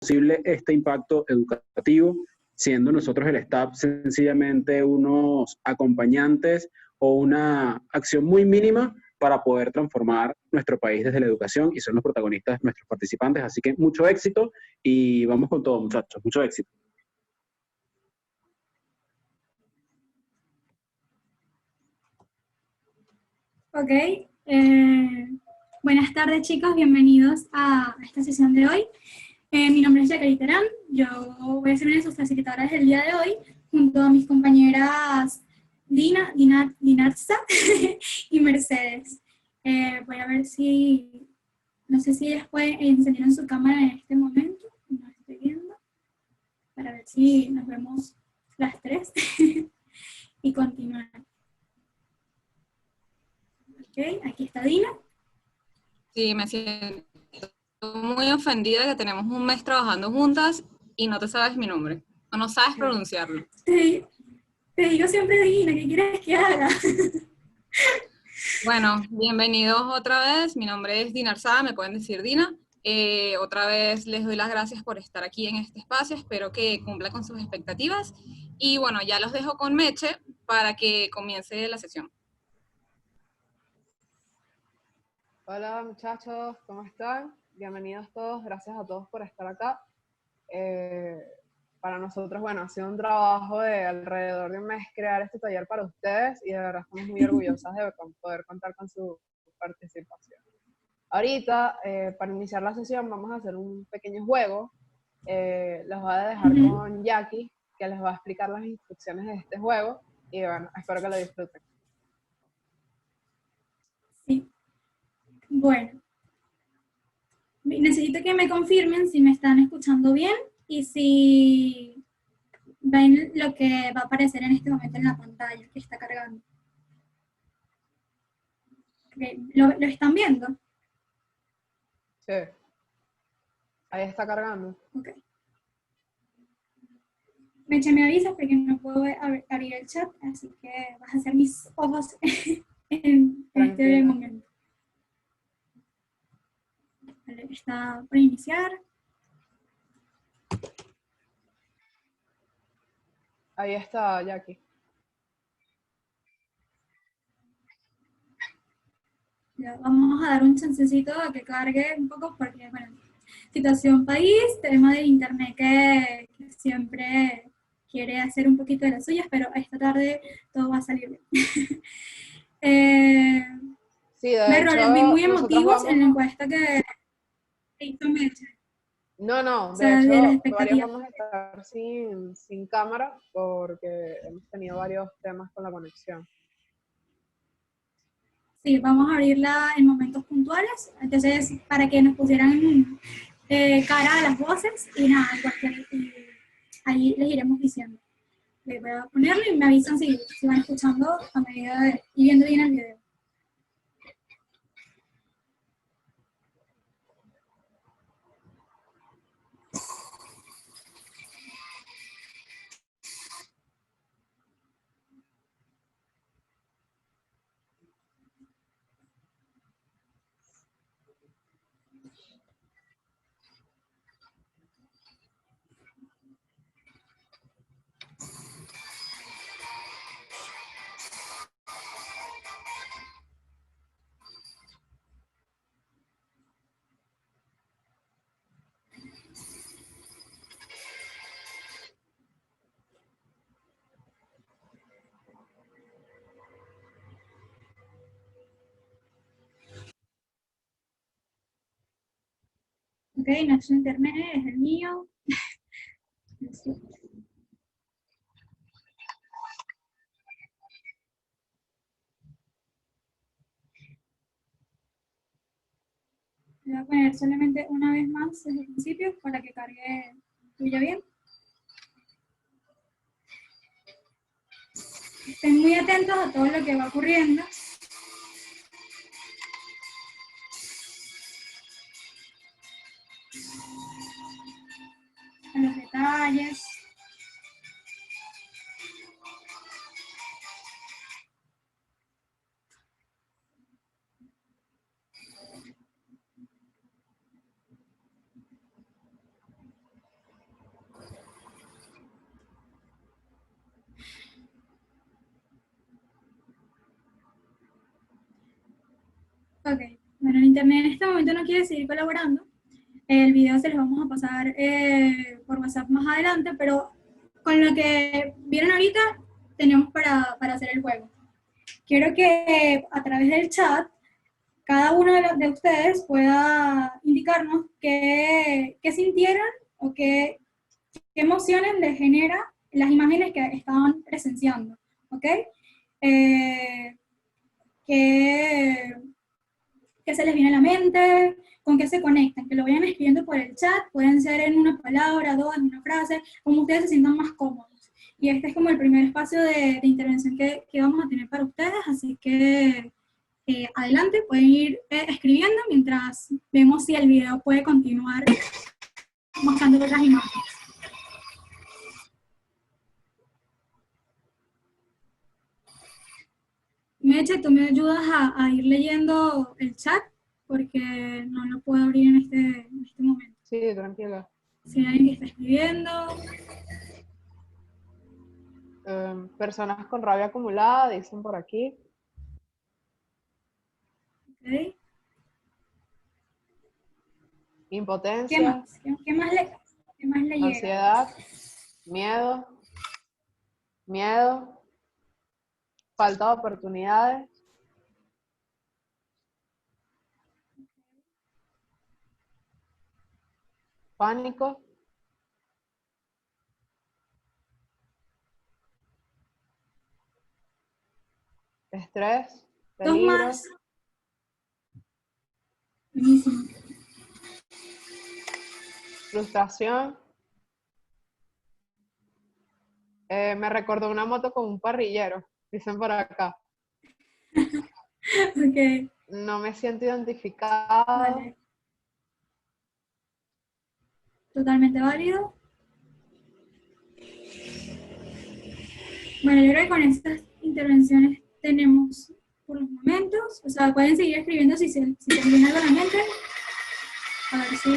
posible este impacto educativo, siendo nosotros el staff sencillamente unos acompañantes o una acción muy mínima para poder transformar nuestro país desde la educación, y son los protagonistas nuestros participantes. Así que mucho éxito y vamos con todo, muchachos, mucho éxito. Ok, buenas tardes chicos, bienvenidos a esta sesión de hoy. Mi nombre es Jacqueline Terán, yo voy a ser una de sus facilitadoras del día de hoy, junto a mis compañeras Dinarza y Mercedes. Voy a ver si, no sé si ellas pueden encender su cámara en este momento, no estoy viendo, para ver si nos vemos las tres y continuar. Ok, aquí está Dina. Sí, me siento muy ofendida que tenemos un mes trabajando juntas y no te sabes mi nombre, o no sabes pronunciarlo. Te digo siempre Dina, ¿qué quieres que haga? Bueno, bienvenidos otra vez, mi nombre es Dina Arzada, me pueden decir Dina. Otra vez les doy las gracias por estar aquí en este espacio, espero que cumpla con sus expectativas. Y bueno, ya los dejo con Meche para que comience la sesión. Hola muchachos, ¿cómo están? Bienvenidos todos, gracias a todos por estar acá. Para nosotros, bueno, ha sido un trabajo de alrededor de un mes crear este taller para ustedes y de verdad estamos muy orgullosas de poder contar con su participación. Ahorita, para iniciar la sesión, vamos a hacer un pequeño juego. Los voy a dejar con Jackie, que les va a explicar las instrucciones de este juego y bueno, espero que lo disfruten. Sí. Bueno, necesito que me confirmen si me están escuchando bien y si ven lo que va a aparecer en este momento en la pantalla que está cargando. Okay. ¿Lo están viendo? Sí. Ahí está cargando. Ok. Meche, me avisas porque no puedo abrir el chat, así que vas a hacer mis ojos en este momento. Vale, está por iniciar. Ahí está Jackie. Ya, vamos a dar un chancecito a que cargue un poco porque, bueno, situación país, tema del internet que siempre quiere hacer un poquito de las suyas, pero esta tarde todo va a salir bien. Sí, de hecho, les vi muy emotivos vamos... en la encuesta que hizo Meche. No, O de sea, de las hecho, varios expectativas. vamos a estar sin cámara porque hemos tenido varios temas con la conexión. Sí, vamos a abrirla en momentos puntuales, entonces para que nos pusieran cara a las voces y nada, y ahí les iremos diciendo. Voy a ponerlo y me avisan si van escuchando a medida y viendo bien el video. Ok, no es su internet, es el mío. Voy a poner solamente una vez más desde el principio para que cargue tuya bien. Estén muy atentos a todo lo que va ocurriendo. A los detalles. internet en este momento no quiere seguir colaborando, el video se los vamos a pasar por WhatsApp más adelante, pero con lo que vieron ahorita tenemos para hacer el juego. Quiero que a través del chat cada uno de ustedes pueda indicarnos qué sintieron o qué emociones les genera las imágenes que estaban presenciando, ¿ok? ¿Qué se les viene a la mente? ¿Con qué se conectan? Que lo vayan escribiendo por el chat, pueden ser en una palabra, dos, en una frase, como ustedes se sientan más cómodos. Y este es como el primer espacio de intervención que vamos a tener para ustedes, así que adelante, pueden ir escribiendo mientras vemos si el video puede continuar mostrando otras imágenes. Meche, ¿tú me ayudas a ir leyendo el chat? Porque no lo puedo abrir en este momento. Sí, tranquila. Si hay alguien que está escribiendo. Personas con rabia acumulada, dicen por aquí. Okay. Impotencia. ¿Qué más? ¿Qué más le llega? Ansiedad. Miedo. Falta de oportunidades. Pánico. Estrés. Dos Peligro. más. Buenísimo. Frustración. Me recordó una moto con un parrillero, dicen por acá. Ok. No me siento identificado. Vale. Totalmente válido. Bueno, yo creo que con estas intervenciones tenemos por los momentos. O sea, pueden seguir escribiendo si se viene algo a la mente. A ver si...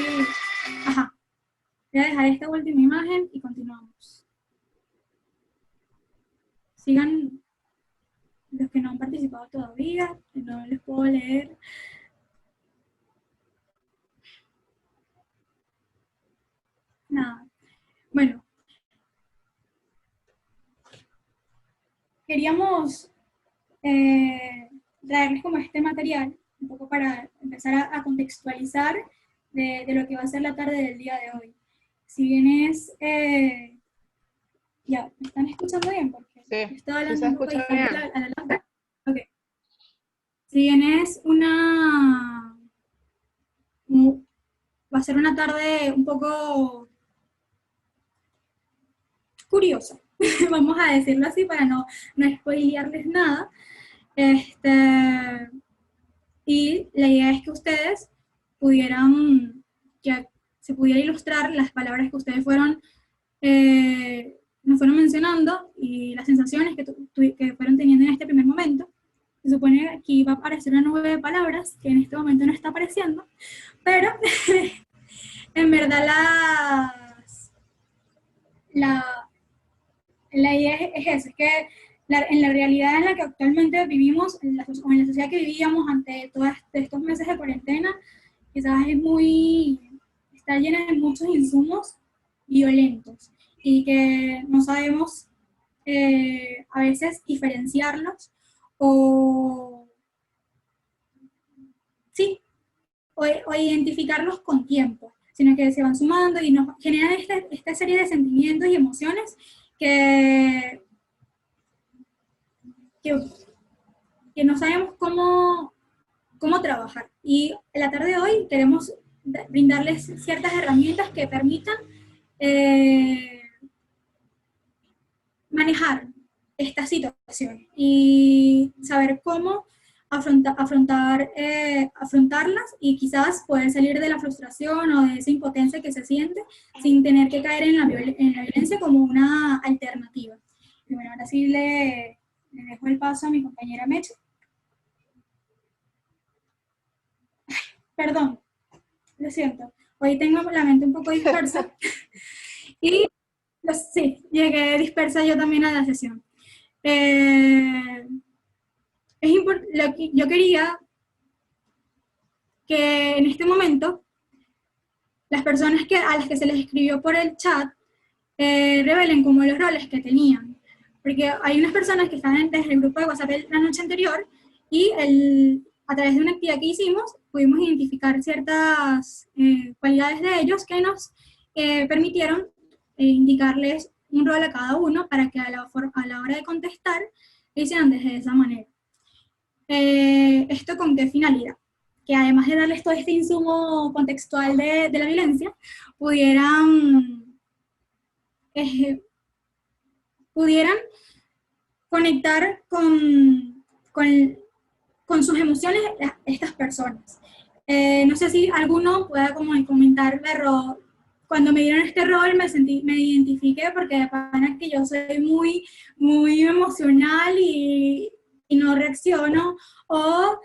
Ajá. Voy a dejar esta última imagen y continuamos. Sigan los que no han participado todavía, que no les puedo leer. Nada. Bueno. Queríamos traerles como este material, un poco para empezar a contextualizar de lo que va a ser la tarde del día de hoy. Si bien es... ya, ¿me están escuchando bien? Porque Sí, estaba sí hablando se un poco escucha distante bien. a la lámpara. Ok. Si bien es va a ser una tarde un poco curiosa, vamos a decirlo así para no spoilearles nada. Y la idea es que ustedes pudieran, que se pudiera ilustrar las palabras que ustedes nos fueron mencionando y las sensaciones que fueron teniendo en este primer momento. Se supone que aquí va a aparecer una nube de palabras, que en este momento no está apareciendo, pero en verdad la idea es eso, es que en la realidad en la que actualmente vivimos, o en la sociedad que vivíamos ante todos estos meses de cuarentena, quizás está llena de muchos insumos violentos y que no sabemos a veces diferenciarlos o identificarlos con tiempo, sino que se van sumando y nos generan esta serie de sentimientos y emociones que no sabemos cómo trabajar. Y en la tarde de hoy queremos brindarles ciertas herramientas que permitan manejar esta situación y saber cómo afrontarlas y quizás poder salir de la frustración o de esa impotencia que se siente sin tener que caer en la violencia como una alternativa. Y bueno, ahora sí le dejo el paso a mi compañera Meche. Perdón, lo siento. Hoy tengo la mente un poco dispersa. Y sí, llegué dispersa yo también a la sesión. Yo quería que en este momento las personas a las que se les escribió por el chat revelen como los roles que tenían. Porque hay unas personas que estaban desde el grupo de WhatsApp la noche anterior y a través de una actividad que hicimos pudimos identificar ciertas cualidades de ellos que nos permitieron indicarles un rol a cada uno para que a la hora de contestar lo hicieran desde esa manera. ¿Esto con qué finalidad? Que además de darles todo este insumo contextual de la violencia, pudieran conectar con sus emociones estas personas. No sé si alguno pueda como comentar cuando me dieron este rol me identifiqué porque de pana que yo soy muy emocional y no reacciono, o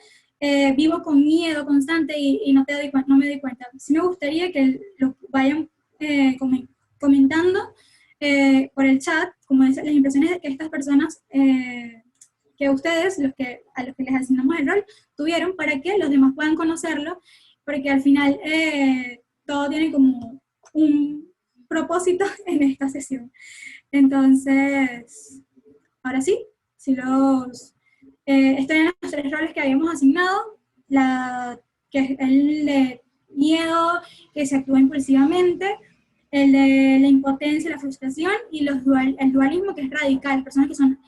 vivo con miedo constante y no me doy cuenta. Sí me gustaría que lo vayan comentando por el chat, como las impresiones de que estas personas, que ustedes, a los que les asignamos el rol, tuvieron para que los demás puedan conocerlo, porque al final todo tiene como un propósito en esta sesión. Entonces, ahora sí, si estoy en los 3 roles que habíamos asignado, que es el de miedo, que se actúa impulsivamente, el de la impotencia, la frustración, y el dualismo, que es radical, personas que son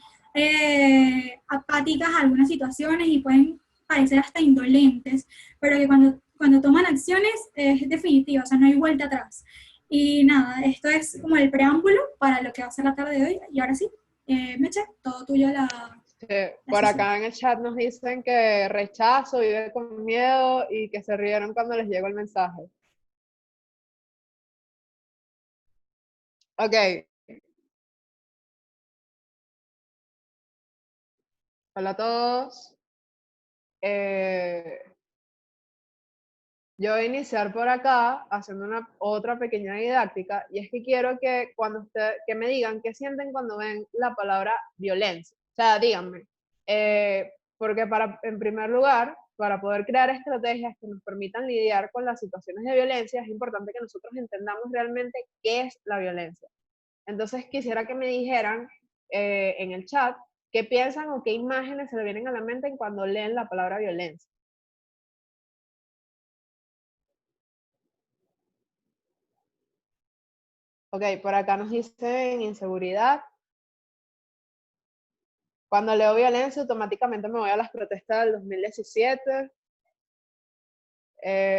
apáticas a algunas situaciones y pueden parecer hasta indolentes, pero que cuando toman acciones es definitivo, o sea, no hay vuelta atrás. Y nada, esto es como el preámbulo para lo que va a ser la tarde de hoy, y ahora sí, Meche, todo tuyo Por acá en el chat nos dicen que rechazo, vive con miedo y que se rieron cuando les llegó el mensaje. Ok. Hola a todos. Yo voy a iniciar por acá haciendo otra pequeña didáctica, y es que quiero que que me digan qué sienten cuando ven la palabra violencia. O sea, díganme. Porque en primer lugar, para poder crear estrategias que nos permitan lidiar con las situaciones de violencia, es importante que nosotros entendamos realmente qué es la violencia. Entonces quisiera que me dijeran en el chat qué piensan o qué imágenes se le vienen a la mente cuando leen la palabra violencia. Ok, por acá nos dicen inseguridad. Cuando leo violencia, automáticamente me voy a las protestas del 2017.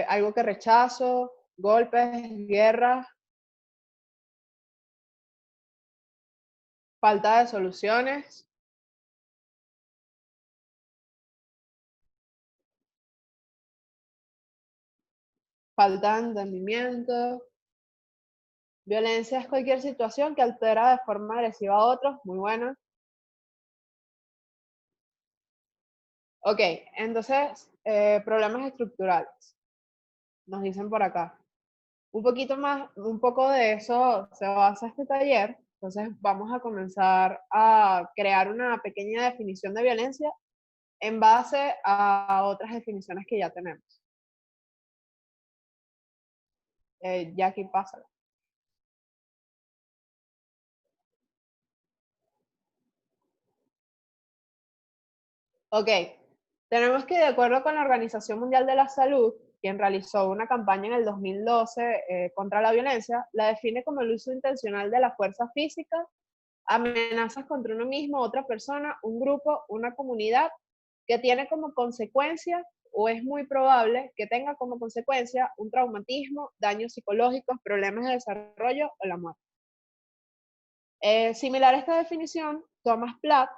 Algo que rechazo, golpes, guerras, falta de soluciones, falta de entendimiento. Violencia es cualquier situación que altera de forma agresiva a otros. Muy buena. Ok, entonces, problemas estructurales. Nos dicen por acá. Un poco de eso se basa este taller. Entonces vamos a comenzar a crear una pequeña definición de violencia en base a otras definiciones que ya tenemos. Jackie, pásalo. Ok, tenemos que, de acuerdo con la Organización Mundial de la Salud, quien realizó una campaña en el 2012 contra la violencia, la define como el uso intencional de la fuerza física, amenazas contra uno mismo, otra persona, un grupo, una comunidad, que tiene como consecuencia, o es muy probable que tenga como consecuencia, un traumatismo, daños psicológicos, problemas de desarrollo o la muerte. Similar a esta definición, Thomas Platt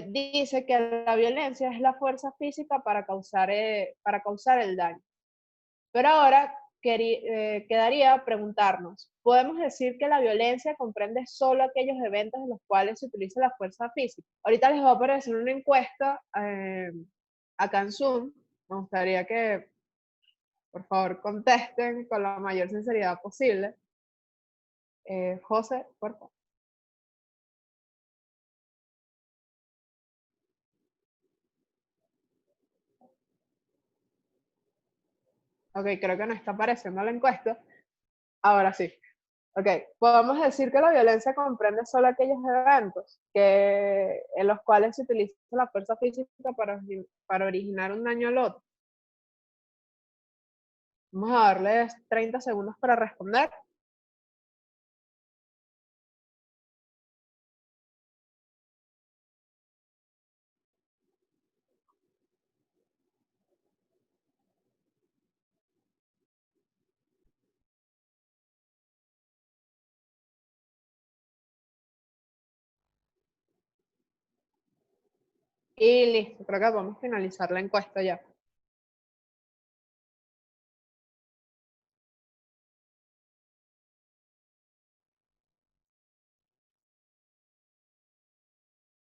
dice que la violencia es la fuerza física para causar el daño. Pero ahora quedaría preguntarnos, ¿podemos decir que la violencia comprende solo aquellos eventos en los cuales se utiliza la fuerza física? Ahorita les voy a aparecer una encuesta acá en Zoom. Me gustaría que, por favor, contesten con la mayor sinceridad posible. José, por favor. Ok, creo que no está apareciendo la encuesta. Ahora sí. Ok, podemos decir que la violencia comprende solo aquellos eventos en los cuales se utiliza la fuerza física para originar un daño al otro. Vamos a darles 30 segundos para responder. Y listo, creo que vamos a finalizar la encuesta ya.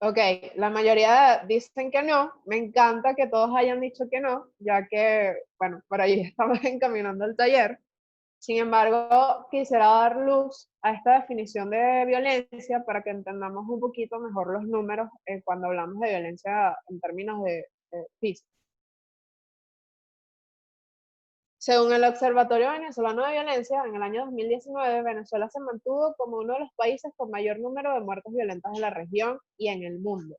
Ok, la mayoría dicen que no. Me encanta que todos hayan dicho que no, ya que, bueno, por ahí estamos encaminando el taller. Sin embargo, quisiera dar luz a esta definición de violencia para que entendamos un poquito mejor los números cuando hablamos de violencia en términos de física. Según el Observatorio Venezolano de Violencia, en el año 2019, Venezuela se mantuvo como uno de los países con mayor número de muertes violentas de la región y en el mundo.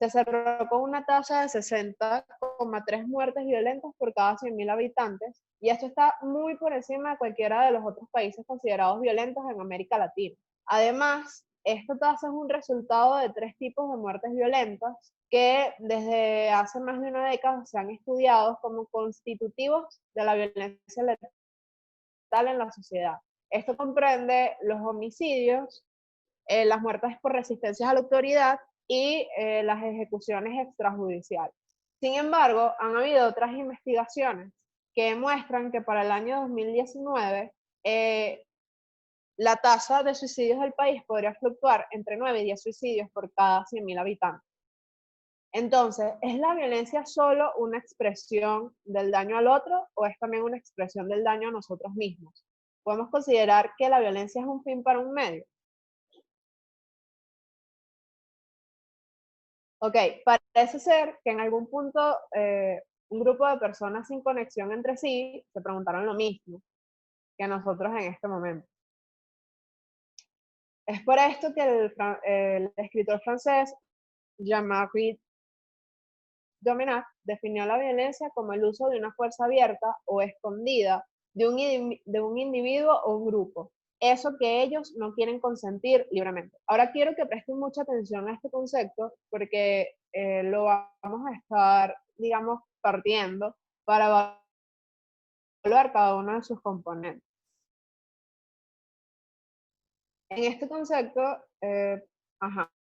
Se cerró con una tasa de 60,3 muertes violentas por cada 100.000 habitantes, y esto está muy por encima de cualquiera de los otros países considerados violentos en América Latina. Además, esta tasa es un resultado de 3 tipos de muertes violentas que desde hace más de una década se han estudiado como constitutivos de la violencia letal en la sociedad. Esto comprende los homicidios, las muertes por resistencia a la autoridad y las ejecuciones extrajudiciales. Sin embargo, han habido otras investigaciones que demuestran que para el año 2019 la tasa de suicidios del país podría fluctuar entre 9 y 10 suicidios por cada 100.000 habitantes. Entonces, ¿es la violencia solo una expresión del daño al otro o es también una expresión del daño a nosotros mismos? ¿Podemos considerar que la violencia es un fin para un medio? Ok, parece ser que en algún punto un grupo de personas sin conexión entre sí se preguntaron lo mismo que nosotros en este momento. Es por esto que el escritor francés Jean-Marie Domenach definió la violencia como el uso de una fuerza abierta o escondida de un individuo o un grupo, eso que ellos no quieren consentir libremente. Ahora quiero que presten mucha atención a este concepto porque lo vamos a estar, digamos, partiendo para evaluar cada uno de sus componentes. En este concepto, ajá,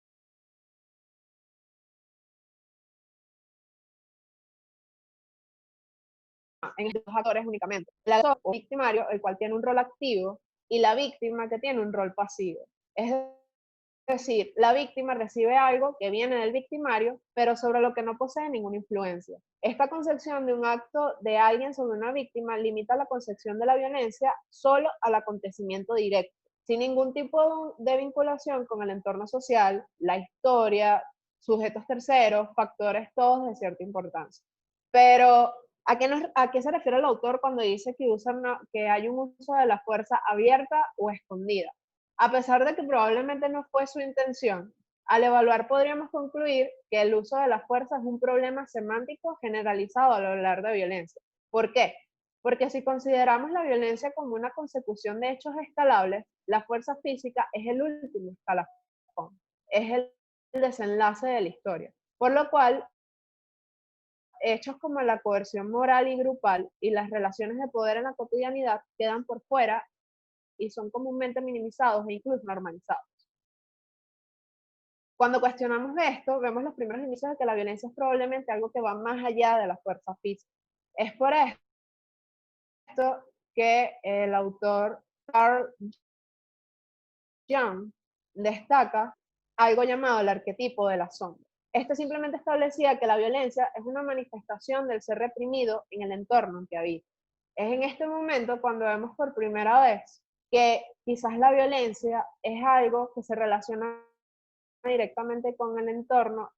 en estos actores únicamente. El actor o victimario, el cual tiene un rol activo, y la víctima que tiene un rol pasivo. Es decir, la víctima recibe algo que viene del victimario, pero sobre lo que no posee ninguna influencia. Esta concepción de un acto de alguien sobre una víctima limita la concepción de la violencia solo al acontecimiento directo, sin ningún tipo de vinculación con el entorno social, la historia, sujetos terceros, factores todos de cierta importancia. Pero, ¿a qué se refiere el autor cuando dice que hay un uso de la fuerza abierta o escondida? A pesar de que probablemente no fue su intención, al evaluar podríamos concluir que el uso de la fuerza es un problema semántico generalizado al hablar de violencia. ¿Por qué? Porque si consideramos la violencia como una consecución de hechos escalables, la fuerza física es el último escalafón, es el desenlace de la historia. Por lo cual, hechos como la coerción moral y grupal y las relaciones de poder en la cotidianidad quedan por fuera y son comúnmente minimizados e incluso normalizados. Cuando cuestionamos esto, vemos los primeros indicios de que la violencia es probablemente algo que va más allá de la fuerza física. Es por esto que el autor Carl Jung destaca algo llamado el arquetipo de la sombra. Este simplemente establecía que la violencia es una manifestación del ser reprimido en el entorno en que habita. Es en este momento cuando vemos por primera vez que quizás la violencia es algo que se relaciona directamente con el entorno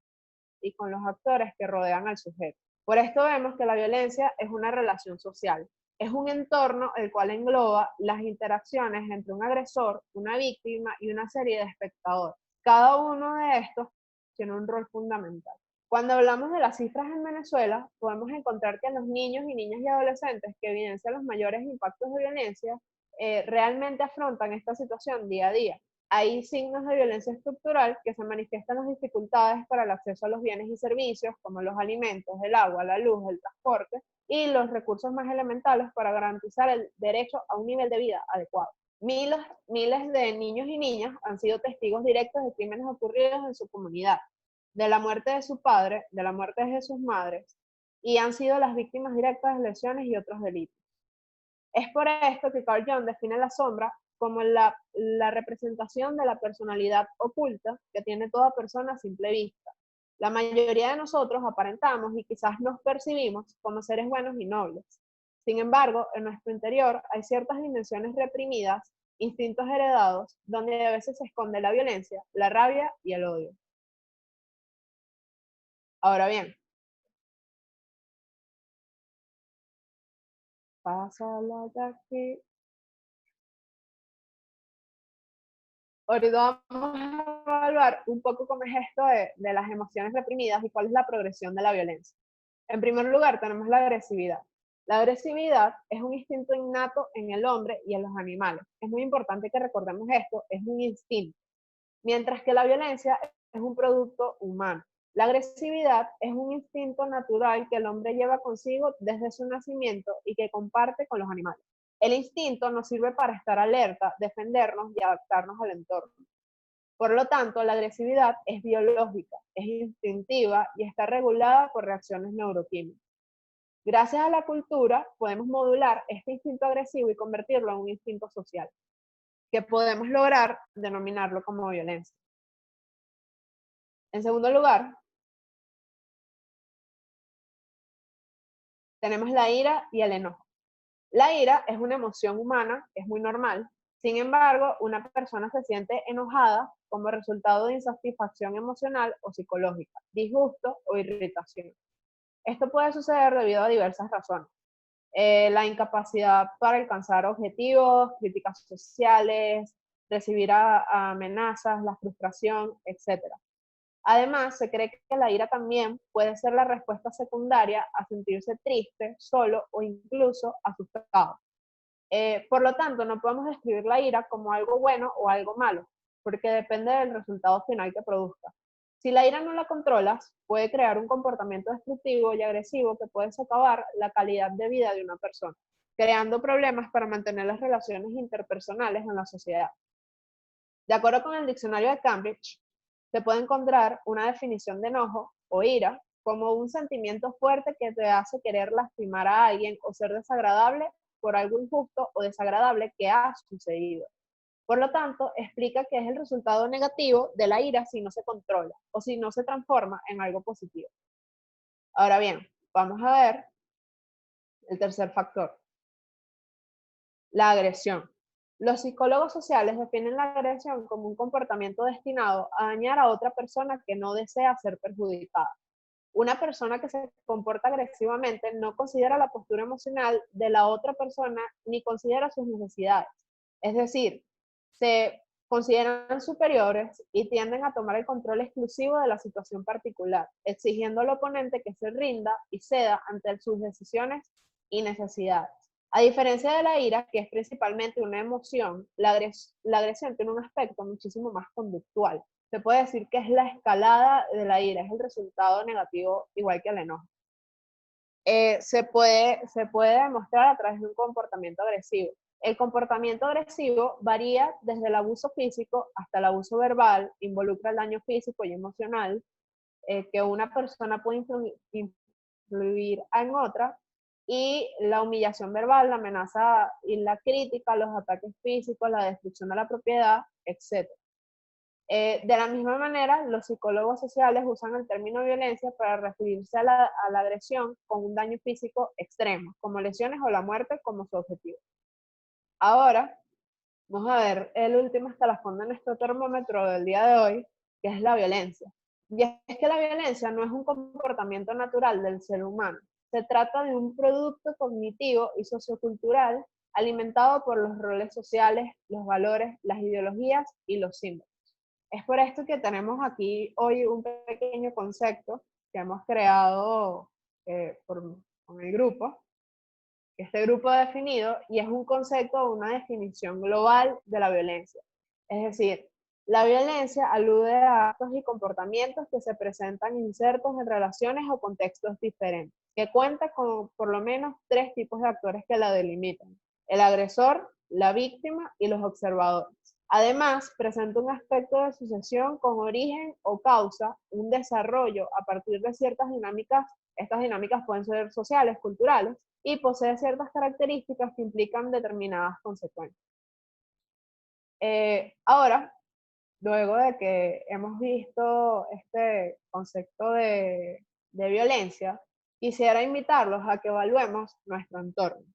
y con los actores que rodean al sujeto. Por esto vemos que la violencia es una relación social. Es un entorno el cual engloba las interacciones entre un agresor, una víctima y una serie de espectadores. Cada uno de estos tiene un rol fundamental. Cuando hablamos de las cifras en Venezuela, podemos encontrar que los niños y niñas y adolescentes que evidencian los mayores impactos de violencia realmente afrontan esta situación día a día. Hay signos de violencia estructural que se manifiestan las dificultades para el acceso a los bienes y servicios, como los alimentos, el agua, la luz, el transporte, y los recursos más elementales para garantizar el derecho a un nivel de vida adecuado. Miles de niños y niñas han sido testigos directos de crímenes ocurridos en su comunidad, de la muerte de su padre, de la muerte de sus madres, y han sido las víctimas directas de lesiones y otros delitos. Es por esto que Carl Jung define la sombra como la representación de la personalidad oculta que tiene toda persona a simple vista. La mayoría de nosotros aparentamos y quizás nos percibimos como seres buenos y nobles. Sin embargo, en nuestro interior hay ciertas dimensiones reprimidas, instintos heredados, donde a veces se esconde la violencia, la rabia y el odio. Ahora bien, pásala de aquí. Ahorita vamos a evaluar un poco cómo es esto de las emociones reprimidas y cuál es la progresión de la violencia. En primer lugar, tenemos la agresividad. La agresividad es un instinto innato en el hombre y en los animales. Es muy importante que recordemos esto, es un instinto. Mientras que la violencia es un producto humano. La agresividad es un instinto natural que el hombre lleva consigo desde su nacimiento y que comparte con los animales. El instinto nos sirve para estar alerta, defendernos y adaptarnos al entorno. Por lo tanto, la agresividad es biológica, es instintiva y está regulada por reacciones neuroquímicas. Gracias a la cultura, podemos modular este instinto agresivo y convertirlo en un instinto social, que podemos lograr denominarlo como violencia. En segundo lugar, tenemos la ira y el enojo. La ira es una emoción humana, es muy normal. Sin embargo, una persona se siente enojada como resultado de insatisfacción emocional o psicológica, disgusto o irritación. Esto puede suceder debido a diversas razones. La incapacidad para alcanzar objetivos, críticas sociales, recibir amenazas, la frustración, etc. Además, se cree que la ira también puede ser la respuesta secundaria a sentirse triste, solo o incluso asustado. Por lo tanto, no podemos describir la ira como algo bueno o algo malo, porque depende del resultado final que produzca. Si la ira no la controlas, puede crear un comportamiento destructivo y agresivo que puede socavar la calidad de vida de una persona, creando problemas para mantener las relaciones interpersonales en la sociedad. De acuerdo con el diccionario de Cambridge, se puede encontrar una definición de enojo o ira como un sentimiento fuerte que te hace querer lastimar a alguien o ser desagradable por algo injusto o desagradable que ha sucedido. Por lo tanto, explica que es el resultado negativo de la ira si no se controla o si no se transforma en algo positivo. Ahora bien, vamos a ver el tercer factor, la agresión. Los psicólogos sociales definen la agresión como un comportamiento destinado a dañar a otra persona que no desea ser perjudicada. Una persona que se comporta agresivamente no considera la postura emocional de la otra persona ni considera sus necesidades. Es decir, se consideran superiores y tienden a tomar el control exclusivo de la situación particular, exigiendo al oponente que se rinda y ceda ante sus decisiones y necesidades. A diferencia de la ira, que es principalmente una emoción, la agresión tiene un aspecto muchísimo más conductual. Se puede decir que es la escalada de la ira, es el resultado negativo igual que el enojo. Se puede demostrar a través de un comportamiento agresivo. El comportamiento agresivo varía desde el abuso físico hasta el abuso verbal, involucra el daño físico y emocional que una persona puede influir en otra, y la humillación verbal, la amenaza y la crítica, los ataques físicos, la destrucción de la propiedad, etc. De la misma manera, los psicólogos sociales usan el término violencia para referirse a la agresión con un daño físico extremo, como lesiones o la muerte como su objetivo. Ahora, vamos a ver el último escalafón de nuestro termómetro del día de hoy, que es la violencia. Y es que la violencia no es un comportamiento natural del ser humano. se trata de un producto cognitivo y sociocultural alimentado por los roles sociales, los valores, las ideologías y los símbolos. Es por esto que tenemos aquí hoy un pequeño concepto que hemos creado con el grupo. Este grupo ha definido, y es un concepto o una definición global de la violencia. Es decir, la violencia alude a actos y comportamientos que se presentan insertos en relaciones o contextos diferentes, que cuenta con por lo menos 3 tipos de actores que la delimitan: el agresor, la víctima y los observadores. Además, presenta un aspecto de sucesión con origen o causa, un desarrollo a partir de ciertas dinámicas. Estas dinámicas pueden ser sociales, culturales, y posee ciertas características que implican determinadas consecuencias. Ahora, luego de que hemos visto este concepto de violencia, quisiera invitarlos a que evaluemos nuestro entorno.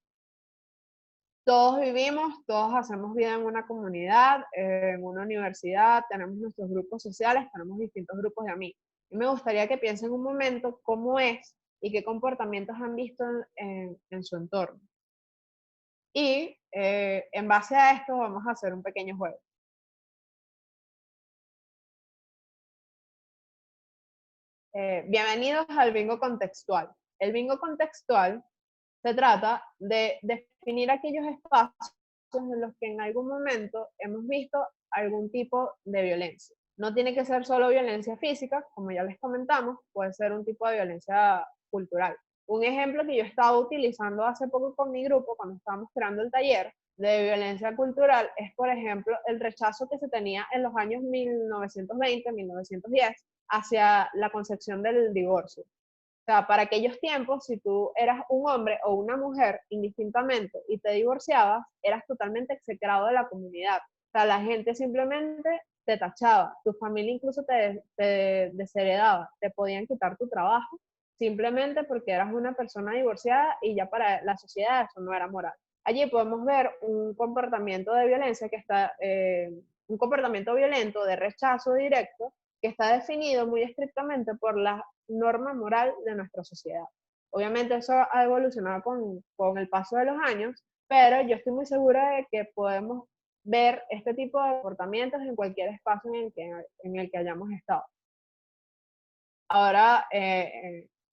Todos vivimos, todos hacemos vida en una comunidad, en una universidad, tenemos nuestros grupos sociales, tenemos distintos grupos de amigos. Y me gustaría que piensen un momento cómo es y qué comportamientos han visto en su entorno. Y en base a esto vamos a hacer un pequeño juego. Bienvenidos al bingo contextual. El bingo contextual se trata de definir aquellos espacios en los que en algún momento hemos visto algún tipo de violencia. No tiene que ser solo violencia física, como ya les comentamos, puede ser un tipo de violencia cultural. Un ejemplo que yo estaba utilizando hace poco con mi grupo, cuando estábamos creando el taller de violencia cultural, es, por ejemplo, el rechazo que se tenía en los años 1920, 1910, hacia la concepción del divorcio. O sea, para aquellos tiempos, si tú eras un hombre o una mujer indistintamente y te divorciabas, eras totalmente execrado de la comunidad. O sea, la gente simplemente te tachaba, tu familia incluso te desheredaba, te podían quitar tu trabajo simplemente porque eras una persona divorciada, y ya para la sociedad eso no era moral. Allí podemos ver un comportamiento de violencia que está, un comportamiento violento de rechazo directo, que está definido muy estrictamente por la norma moral de nuestra sociedad. Obviamente eso ha evolucionado con el paso de los años, pero yo estoy muy segura de que podemos ver este tipo de comportamientos en cualquier espacio en el que hayamos estado. Ahora,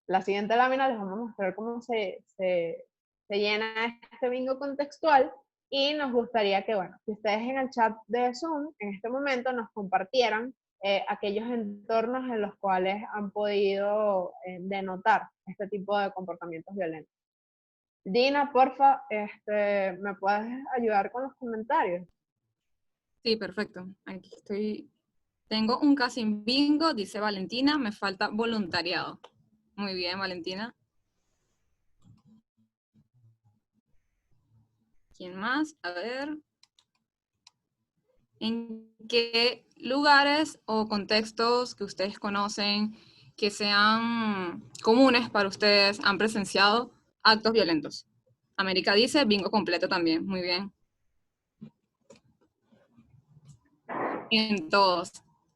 la siguiente lámina les vamos a mostrar cómo se llena este bingo contextual, y nos gustaría que, bueno, si ustedes en el chat de Zoom en este momento nos compartieran aquellos entornos en los cuales han podido denotar este tipo de comportamientos violentos. Dina, porfa, ¿me puedes ayudar con los comentarios? Sí, perfecto. Aquí estoy. Tengo un casi bingo, dice Valentina, me falta voluntariado. Muy bien, Valentina. ¿Quién más? A ver. ¿En qué lugares o contextos que ustedes conocen que sean comunes para ustedes han presenciado actos violentos? América dice bingo completo también. Muy bien. En todos.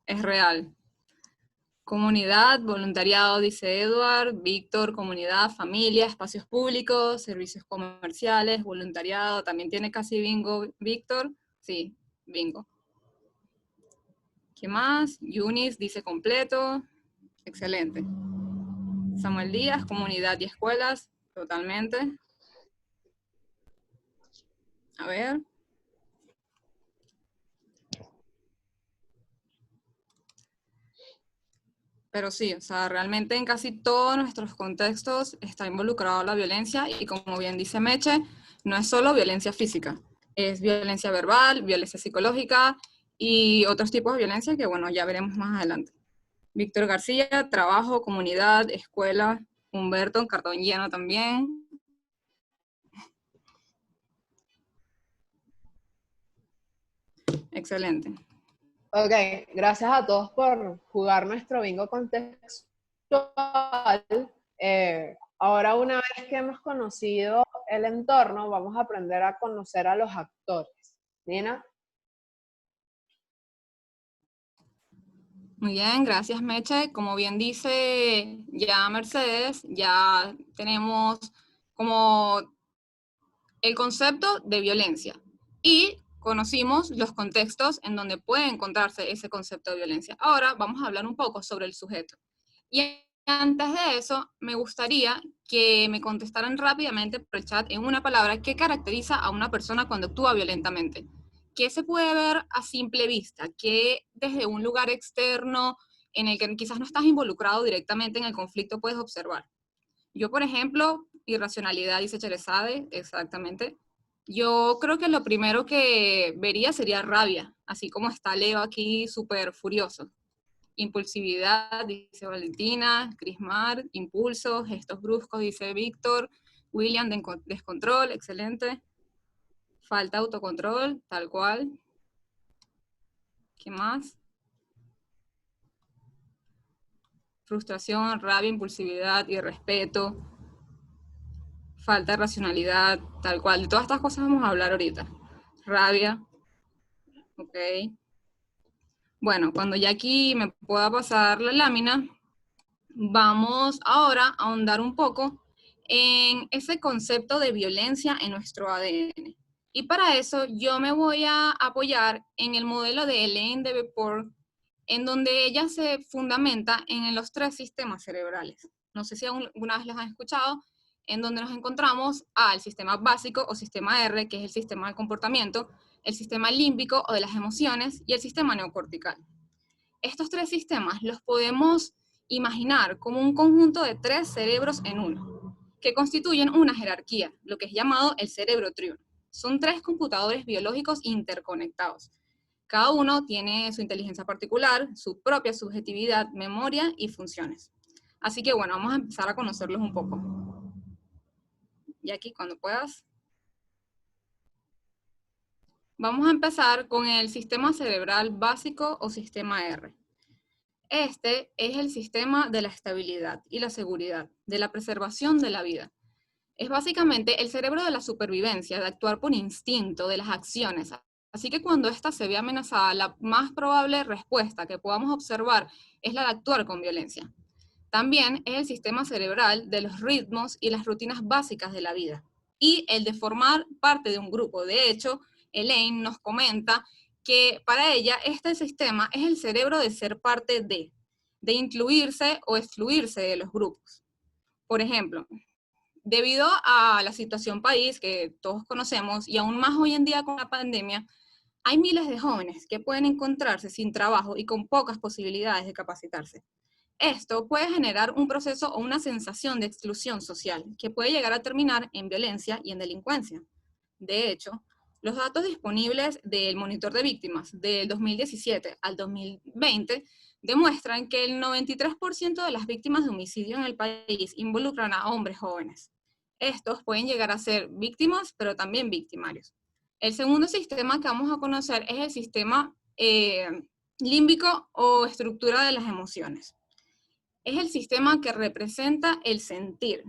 Es real. Comunidad, voluntariado, dice Edward. Víctor, comunidad, familia, espacios públicos, servicios comerciales, voluntariado. También tiene casi bingo, Víctor. Sí, bingo. ¿Qué más? Yunis dice completo. Excelente. Samuel Díaz, comunidad y escuelas. Totalmente. A ver. Pero sí, o sea, realmente en casi todos nuestros contextos está involucrada la violencia, y como bien dice Meche, no es solo violencia física, es violencia verbal, violencia psicológica y otros tipos de violencia que, bueno, ya veremos más adelante. Víctor García, trabajo, comunidad, escuela. Humberto, cartón lleno también. Excelente. Ok, gracias a todos por jugar nuestro bingo contextual. Ahora, una vez que hemos conocido el entorno, vamos a aprender a conocer a los actores. Nina. Muy bien, gracias Meche. Como bien dice ya Mercedes, ya tenemos como el concepto de violencia y conocimos los contextos en donde puede encontrarse ese concepto de violencia. Ahora vamos a hablar un poco sobre el sujeto. Y antes de eso, me gustaría que me contestaran rápidamente por el chat en una palabra que caracteriza a una persona cuando actúa violentamente. ¿Qué se puede ver a simple vista? ¿Qué desde un lugar externo en el que quizás no estás involucrado directamente en el conflicto puedes observar? Yo, por ejemplo, irracionalidad, dice Cherezade, exactamente. Yo creo que lo primero que vería sería rabia, así como está Leo aquí súper furioso. Impulsividad, dice Valentina, Crismar, impulso, gestos bruscos, dice Víctor, William, descontrol, excelente. Falta de autocontrol, tal cual. ¿Qué más? Frustración, rabia, impulsividad, irrespeto, falta de racionalidad, tal cual. De todas estas cosas vamos a hablar ahorita. Rabia, ok. Bueno, cuando ya aquí me pueda pasar la lámina, vamos ahora a ahondar un poco en ese concepto de violencia en nuestro ADN. Y para eso yo me voy a apoyar en el modelo de Elaine de Beport, en donde ella se fundamenta en los 3 sistemas cerebrales. No sé si alguna vez los han escuchado, en donde nos encontramos al sistema básico o sistema R, que es el sistema del comportamiento, el sistema límbico o de las emociones y el sistema neocortical. Estos 3 sistemas los podemos imaginar como un conjunto de 3 cerebros en uno, que constituyen una jerarquía, lo que es llamado el cerebro triuno. Son 3 computadores biológicos interconectados. Cada uno tiene su inteligencia particular, su propia subjetividad, memoria y funciones. Así que bueno, vamos a empezar a conocerlos un poco. Y aquí, cuando puedas. Vamos a empezar con el sistema cerebral básico o sistema R. Este es el sistema de la estabilidad y la seguridad, de la preservación de la vida. Es básicamente el cerebro de la supervivencia, de actuar por instinto, de las acciones. Así que cuando ésta se ve amenazada, la más probable respuesta que podamos observar es la de actuar con violencia. También es el sistema cerebral de los ritmos y las rutinas básicas de la vida, y el de formar parte de un grupo. De hecho, Elaine nos comenta que para ella este sistema es el cerebro de ser parte de incluirse o excluirse de los grupos. Por ejemplo, debido a la situación país que todos conocemos, y aún más hoy en día con la pandemia, hay miles de jóvenes que pueden encontrarse sin trabajo y con pocas posibilidades de capacitarse. Esto puede generar un proceso o una sensación de exclusión social que puede llegar a terminar en violencia y en delincuencia. De hecho, los datos disponibles del monitor de víctimas del 2017 al 2020 demuestran que el 93% de las víctimas de homicidio en el país involucran a hombres jóvenes. Estos pueden llegar a ser víctimas, pero también victimarios. El segundo sistema que vamos a conocer es el sistema límbico o estructura de las emociones. Es el sistema que representa el sentir.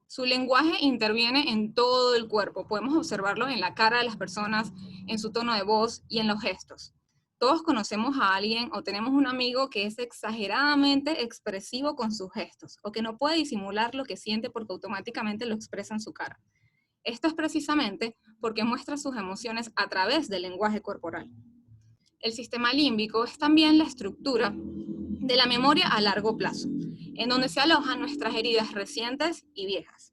Su lenguaje interviene en todo el cuerpo. Podemos observarlo en la cara de las personas, en su tono de voz y en los gestos. Todos conocemos a alguien o tenemos un amigo que es exageradamente expresivo con sus gestos, o que no puede disimular lo que siente porque automáticamente lo expresa en su cara. Esto es precisamente porque muestra sus emociones a través del lenguaje corporal. El sistema límbico es también la estructura de la memoria a largo plazo, en donde se alojan nuestras heridas recientes y viejas.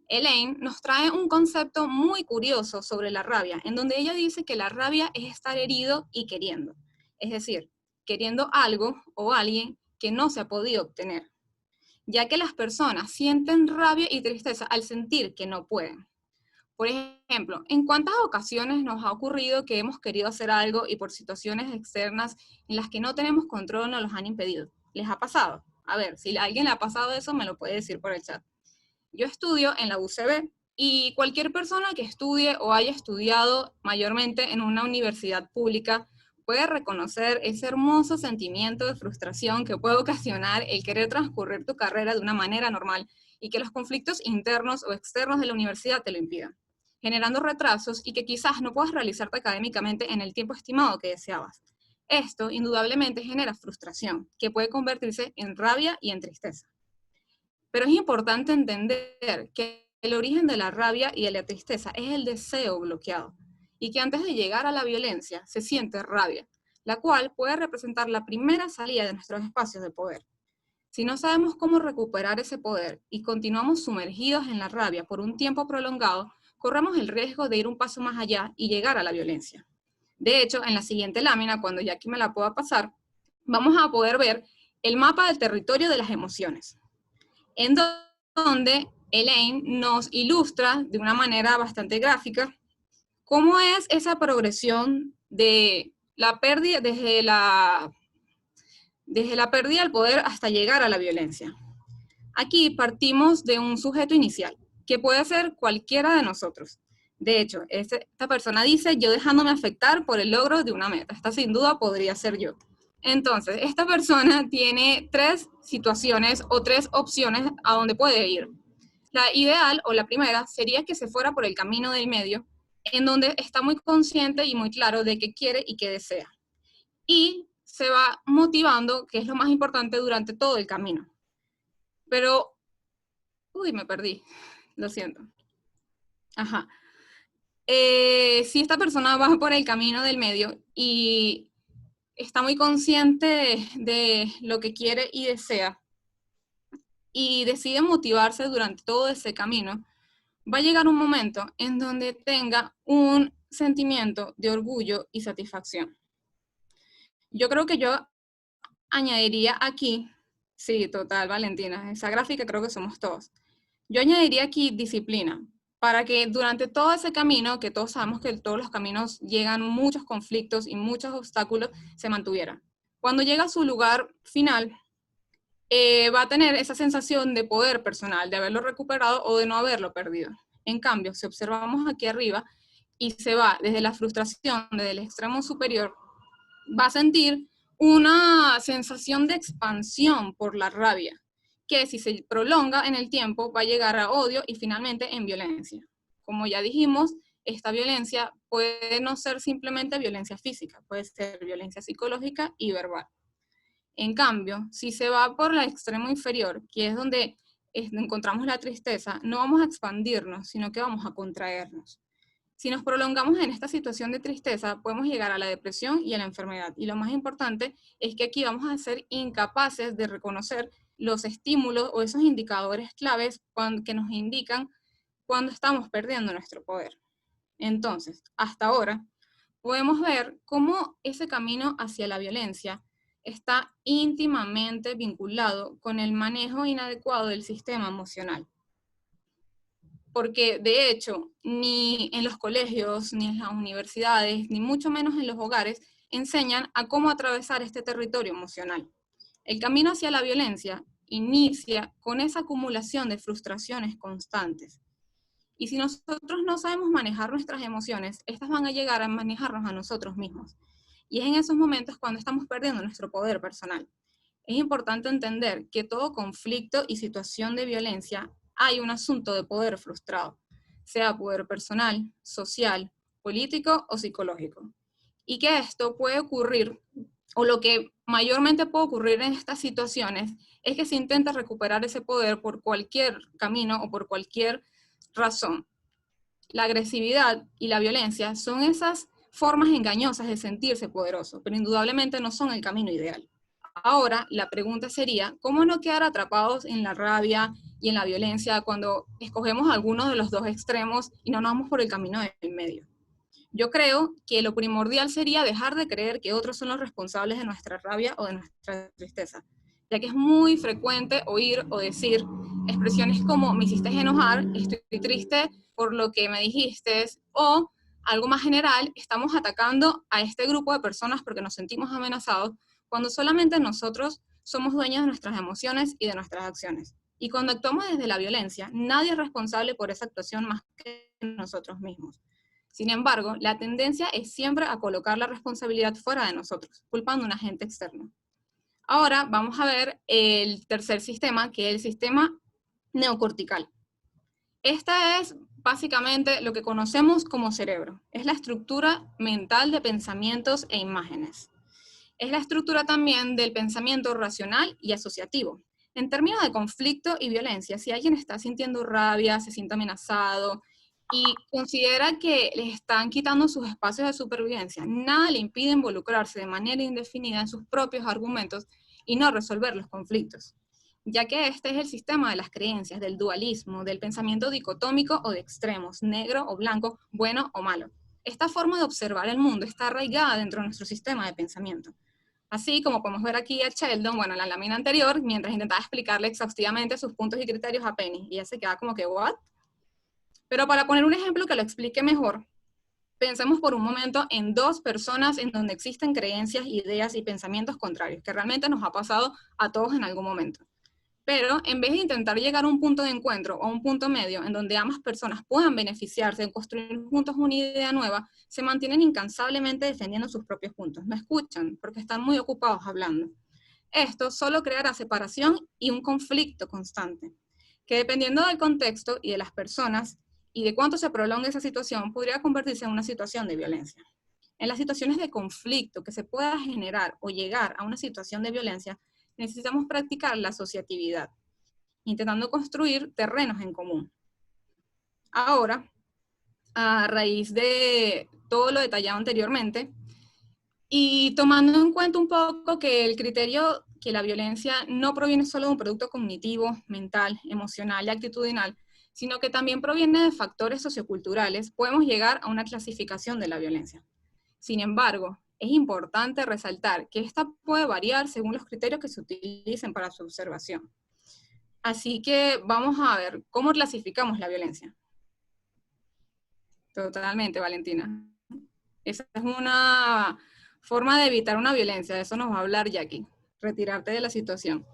Elaine nos trae un concepto muy curioso sobre la rabia, en donde ella dice que la rabia es estar herido y queriendo, es decir, queriendo algo o alguien que no se ha podido obtener, ya que las personas sienten rabia y tristeza al sentir que no pueden. Por ejemplo, ¿en cuántas ocasiones nos ha ocurrido que hemos querido hacer algo y por situaciones externas en las que no tenemos control nos los han impedido? ¿Les ha pasado? A ver, si a alguien le ha pasado eso, me lo puede decir por el chat. Yo estudio en la UCB y cualquier persona que estudie o haya estudiado mayormente en una universidad pública puede reconocer ese hermoso sentimiento de frustración que puede ocasionar el querer transcurrir tu carrera de una manera normal y que los conflictos internos o externos de la universidad te lo impidan, generando retrasos y que quizás no puedas realizarte académicamente en el tiempo estimado que deseabas. Esto indudablemente genera frustración, que puede convertirse en rabia y en tristeza. Pero es importante entender que el origen de la rabia y de la tristeza es el deseo bloqueado, y que antes de llegar a la violencia se siente rabia, la cual puede representar la primera salida de nuestros espacios de poder. Si no sabemos cómo recuperar ese poder y continuamos sumergidos en la rabia por un tiempo prolongado, corremos el riesgo de ir un paso más allá y llegar a la violencia. De hecho, en la siguiente lámina, cuando ya aquí me la pueda pasar, vamos a poder ver el mapa del territorio de las emociones, en donde Elaine nos ilustra de una manera bastante gráfica cómo es esa progresión de la pérdida, desde la pérdida del poder hasta llegar a la violencia. Aquí partimos de un sujeto inicial, que puede ser cualquiera de nosotros. De hecho, esta persona dice, yo dejándome afectar por el logro de una meta. Esta sin duda podría ser yo. Entonces, esta persona tiene 3 situaciones o 3 opciones a donde puede ir. La ideal, o la primera, sería que se fuera por el camino del medio, en donde está muy consciente y muy claro de qué quiere y qué desea. Y se va motivando, que es lo más importante, durante todo el camino. Pero, me perdí, lo siento. Ajá. Si esta persona va por el camino del medio y está muy consciente de lo que quiere y desea, y decide motivarse durante todo ese camino, va a llegar un momento en donde tenga un sentimiento de orgullo y satisfacción. Yo creo que yo añadiría aquí, sí, total, Valentina, esa gráfica creo que somos todos. Yo añadiría aquí disciplina, para que durante todo ese camino, que todos sabemos que todos los caminos llegan muchos conflictos y muchos obstáculos, se mantuviera. Cuando llega a su lugar final, va a tener esa sensación de poder personal, de haberlo recuperado o de no haberlo perdido. En cambio, si observamos aquí arriba y se va desde la frustración, desde el extremo superior, va a sentir una sensación de expansión por la rabia, que si se prolonga en el tiempo va a llegar a odio y finalmente en violencia. Como ya dijimos, esta violencia puede no ser simplemente violencia física, puede ser violencia psicológica y verbal. En cambio, si se va por el extremo inferior, que es donde encontramos la tristeza, no vamos a expandirnos, sino que vamos a contraernos. Si nos prolongamos en esta situación de tristeza, podemos llegar a la depresión y a la enfermedad. Y lo más importante es que aquí vamos a ser incapaces de reconocer los estímulos o esos indicadores claves que nos indican cuando estamos perdiendo nuestro poder. Entonces, hasta ahora, podemos ver cómo ese camino hacia la violencia está íntimamente vinculado con el manejo inadecuado del sistema emocional. Porque de hecho, ni en los colegios, ni en las universidades, ni mucho menos en los hogares, enseñan a cómo atravesar este territorio emocional. El camino hacia la violencia inicia con esa acumulación de frustraciones constantes. Y si nosotros no sabemos manejar nuestras emociones, estas van a llegar a manejarnos a nosotros mismos. Y es en esos momentos cuando estamos perdiendo nuestro poder personal. Es importante entender que todo conflicto y situación de violencia hay un asunto de poder frustrado, sea poder personal, social, político o psicológico. Y que esto puede ocurrir, o lo que mayormente puede ocurrir en estas situaciones, es que se intenta recuperar ese poder por cualquier camino o por cualquier razón. La agresividad y la violencia son esas formas engañosas de sentirse poderoso, pero indudablemente no son el camino ideal. Ahora, la pregunta sería, ¿cómo no quedar atrapados en la rabia y en la violencia cuando escogemos alguno de los dos extremos y no nos vamos por el camino del medio? Yo creo que lo primordial sería dejar de creer que otros son los responsables de nuestra rabia o de nuestra tristeza, ya que es muy frecuente oír o decir expresiones como me hiciste enojar, estoy triste por lo que me dijiste, o algo más general, estamos atacando a este grupo de personas porque nos sentimos amenazados, cuando solamente nosotros somos dueños de nuestras emociones y de nuestras acciones. Y cuando actuamos desde la violencia, nadie es responsable por esa actuación más que nosotros mismos. Sin embargo, la tendencia es siempre a colocar la responsabilidad fuera de nosotros, culpando a un agente externo. Ahora vamos a ver el tercer sistema, que es el sistema neocortical. Esta es básicamente lo que conocemos como cerebro. Es la estructura mental de pensamientos e imágenes. es la estructura también del pensamiento racional y asociativo. En términos de conflicto y violencia, si alguien está sintiendo rabia, se siente amenazado y considera que les están quitando sus espacios de supervivencia, nada le impide involucrarse de manera indefinida en sus propios argumentos y no resolver los conflictos, ya que este es el sistema de las creencias, del dualismo, del pensamiento dicotómico o de extremos, negro o blanco, bueno o malo. Esta forma de observar el mundo está arraigada dentro de nuestro sistema de pensamiento. Así como podemos ver aquí a Sheldon, bueno, en la lámina anterior, mientras intentaba explicarle exhaustivamente sus puntos y criterios a Penny, y ella se queda como que, ¿what? Pero para poner un ejemplo que lo explique mejor, pensemos por un momento en dos personas en donde existen creencias, ideas y pensamientos contrarios, que realmente nos ha pasado a todos en algún momento. Pero en vez de intentar llegar a un punto de encuentro o un punto medio en donde ambas personas puedan beneficiarse en construir juntos una idea nueva, se mantienen incansablemente defendiendo sus propios puntos. No escuchan porque están muy ocupados hablando. Esto solo creará separación y un conflicto constante, que dependiendo del contexto y de las personas y de cuánto se prolongue esa situación, podría convertirse en una situación de violencia. En las situaciones de conflicto que se pueda generar o llegar a una situación de violencia, necesitamos practicar la asociatividad, intentando construir terrenos en común. Ahora, a raíz de todo lo detallado anteriormente, y tomando en cuenta un poco que el criterio que la violencia no proviene solo de un producto cognitivo, mental, emocional y actitudinal, sino que también proviene de factores socioculturales, podemos llegar a una clasificación de la violencia. Sin embargo, es importante resaltar que esta puede variar según los criterios que se utilicen para su observación. Así que vamos a ver cómo clasificamos la violencia. Totalmente, Valentina. Esa es una forma de evitar una violencia, de eso nos va a hablar Jackie, retirarte de la situación.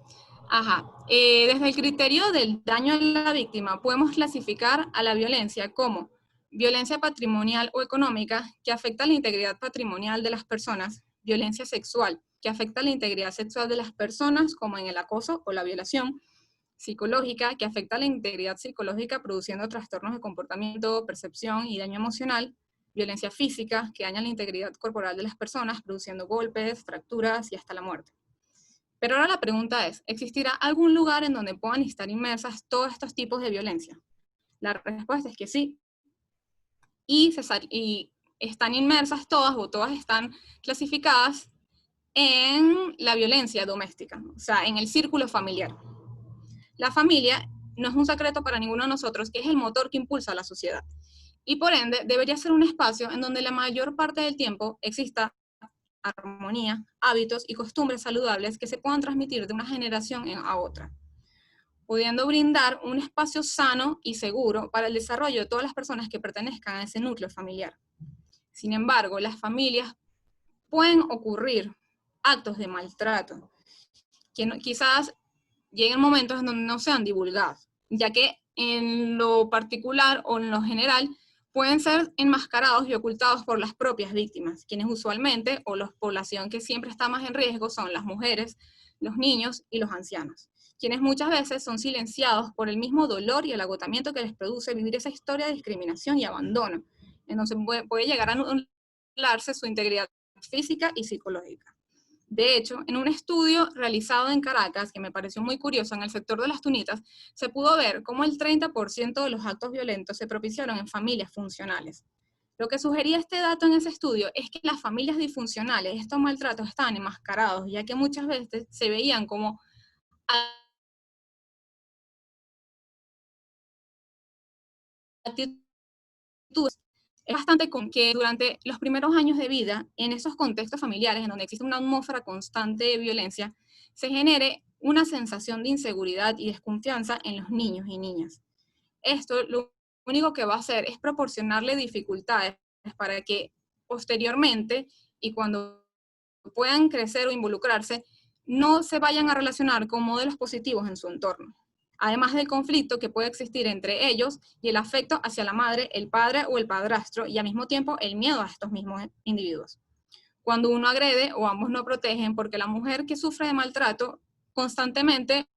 Ajá, desde el criterio del daño a la víctima, podemos clasificar a la violencia como violencia patrimonial o económica, que afecta la integridad patrimonial de las personas, violencia sexual, que afecta la integridad sexual de las personas, como en el acoso o la violación, psicológica, que afecta la integridad psicológica produciendo trastornos de comportamiento, percepción y daño emocional, violencia física, que daña la integridad corporal de las personas, produciendo golpes, fracturas y hasta la muerte. Pero ahora la pregunta es, ¿existirá algún lugar en donde puedan estar inmersas todos estos tipos de violencia? La respuesta es que sí. Y están inmersas todas o todas están clasificadas en la violencia doméstica, o sea, en el círculo familiar. La familia no es un secreto para ninguno de nosotros, que es el motor que impulsa a la sociedad. Y por ende, debería ser un espacio en donde la mayor parte del tiempo exista armonía, hábitos y costumbres saludables que se puedan transmitir de una generación a otra, pudiendo brindar un espacio sano y seguro para el desarrollo de todas las personas que pertenezcan a ese núcleo familiar. Sin embargo, las familias pueden ocurrir actos de maltrato que quizás lleguen momentos en donde no sean divulgados, ya que en lo particular o en lo general pueden ser enmascarados y ocultados por las propias víctimas, quienes usualmente, o la población que siempre está más en riesgo, son las mujeres, los niños y los ancianos, quienes muchas veces son silenciados por el mismo dolor y el agotamiento que les produce vivir esa historia de discriminación y abandono, en donde puede llegar a anularse su integridad física y psicológica. De hecho, en un estudio realizado en Caracas, que me pareció muy curioso, en el sector de las tunitas, se pudo ver cómo el 30% de los actos violentos se propiciaron en familias funcionales. Lo que sugería este dato en ese estudio es que las familias disfuncionales, estos maltratos estaban enmascarados, ya que muchas veces se veían como actitudes. Es bastante común que durante los primeros años de vida, en esos contextos familiares en donde existe una atmósfera constante de violencia, se genere una sensación de inseguridad y desconfianza en los niños y niñas. Esto lo único que va a hacer es proporcionarle dificultades para que posteriormente y cuando puedan crecer o involucrarse, no se vayan a relacionar con modelos positivos en su entorno. Además del conflicto que puede existir entre ellos y el afecto hacia la madre, el padre o el padrastro, y al mismo tiempo el miedo a estos mismos individuos. Cuando uno agrede o ambos no protegen, porque la mujer que sufre de maltrato constantemente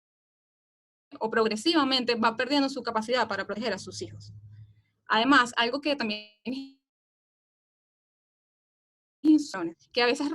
o progresivamente va perdiendo su capacidad para proteger a sus hijos. Además, algo que también que a veces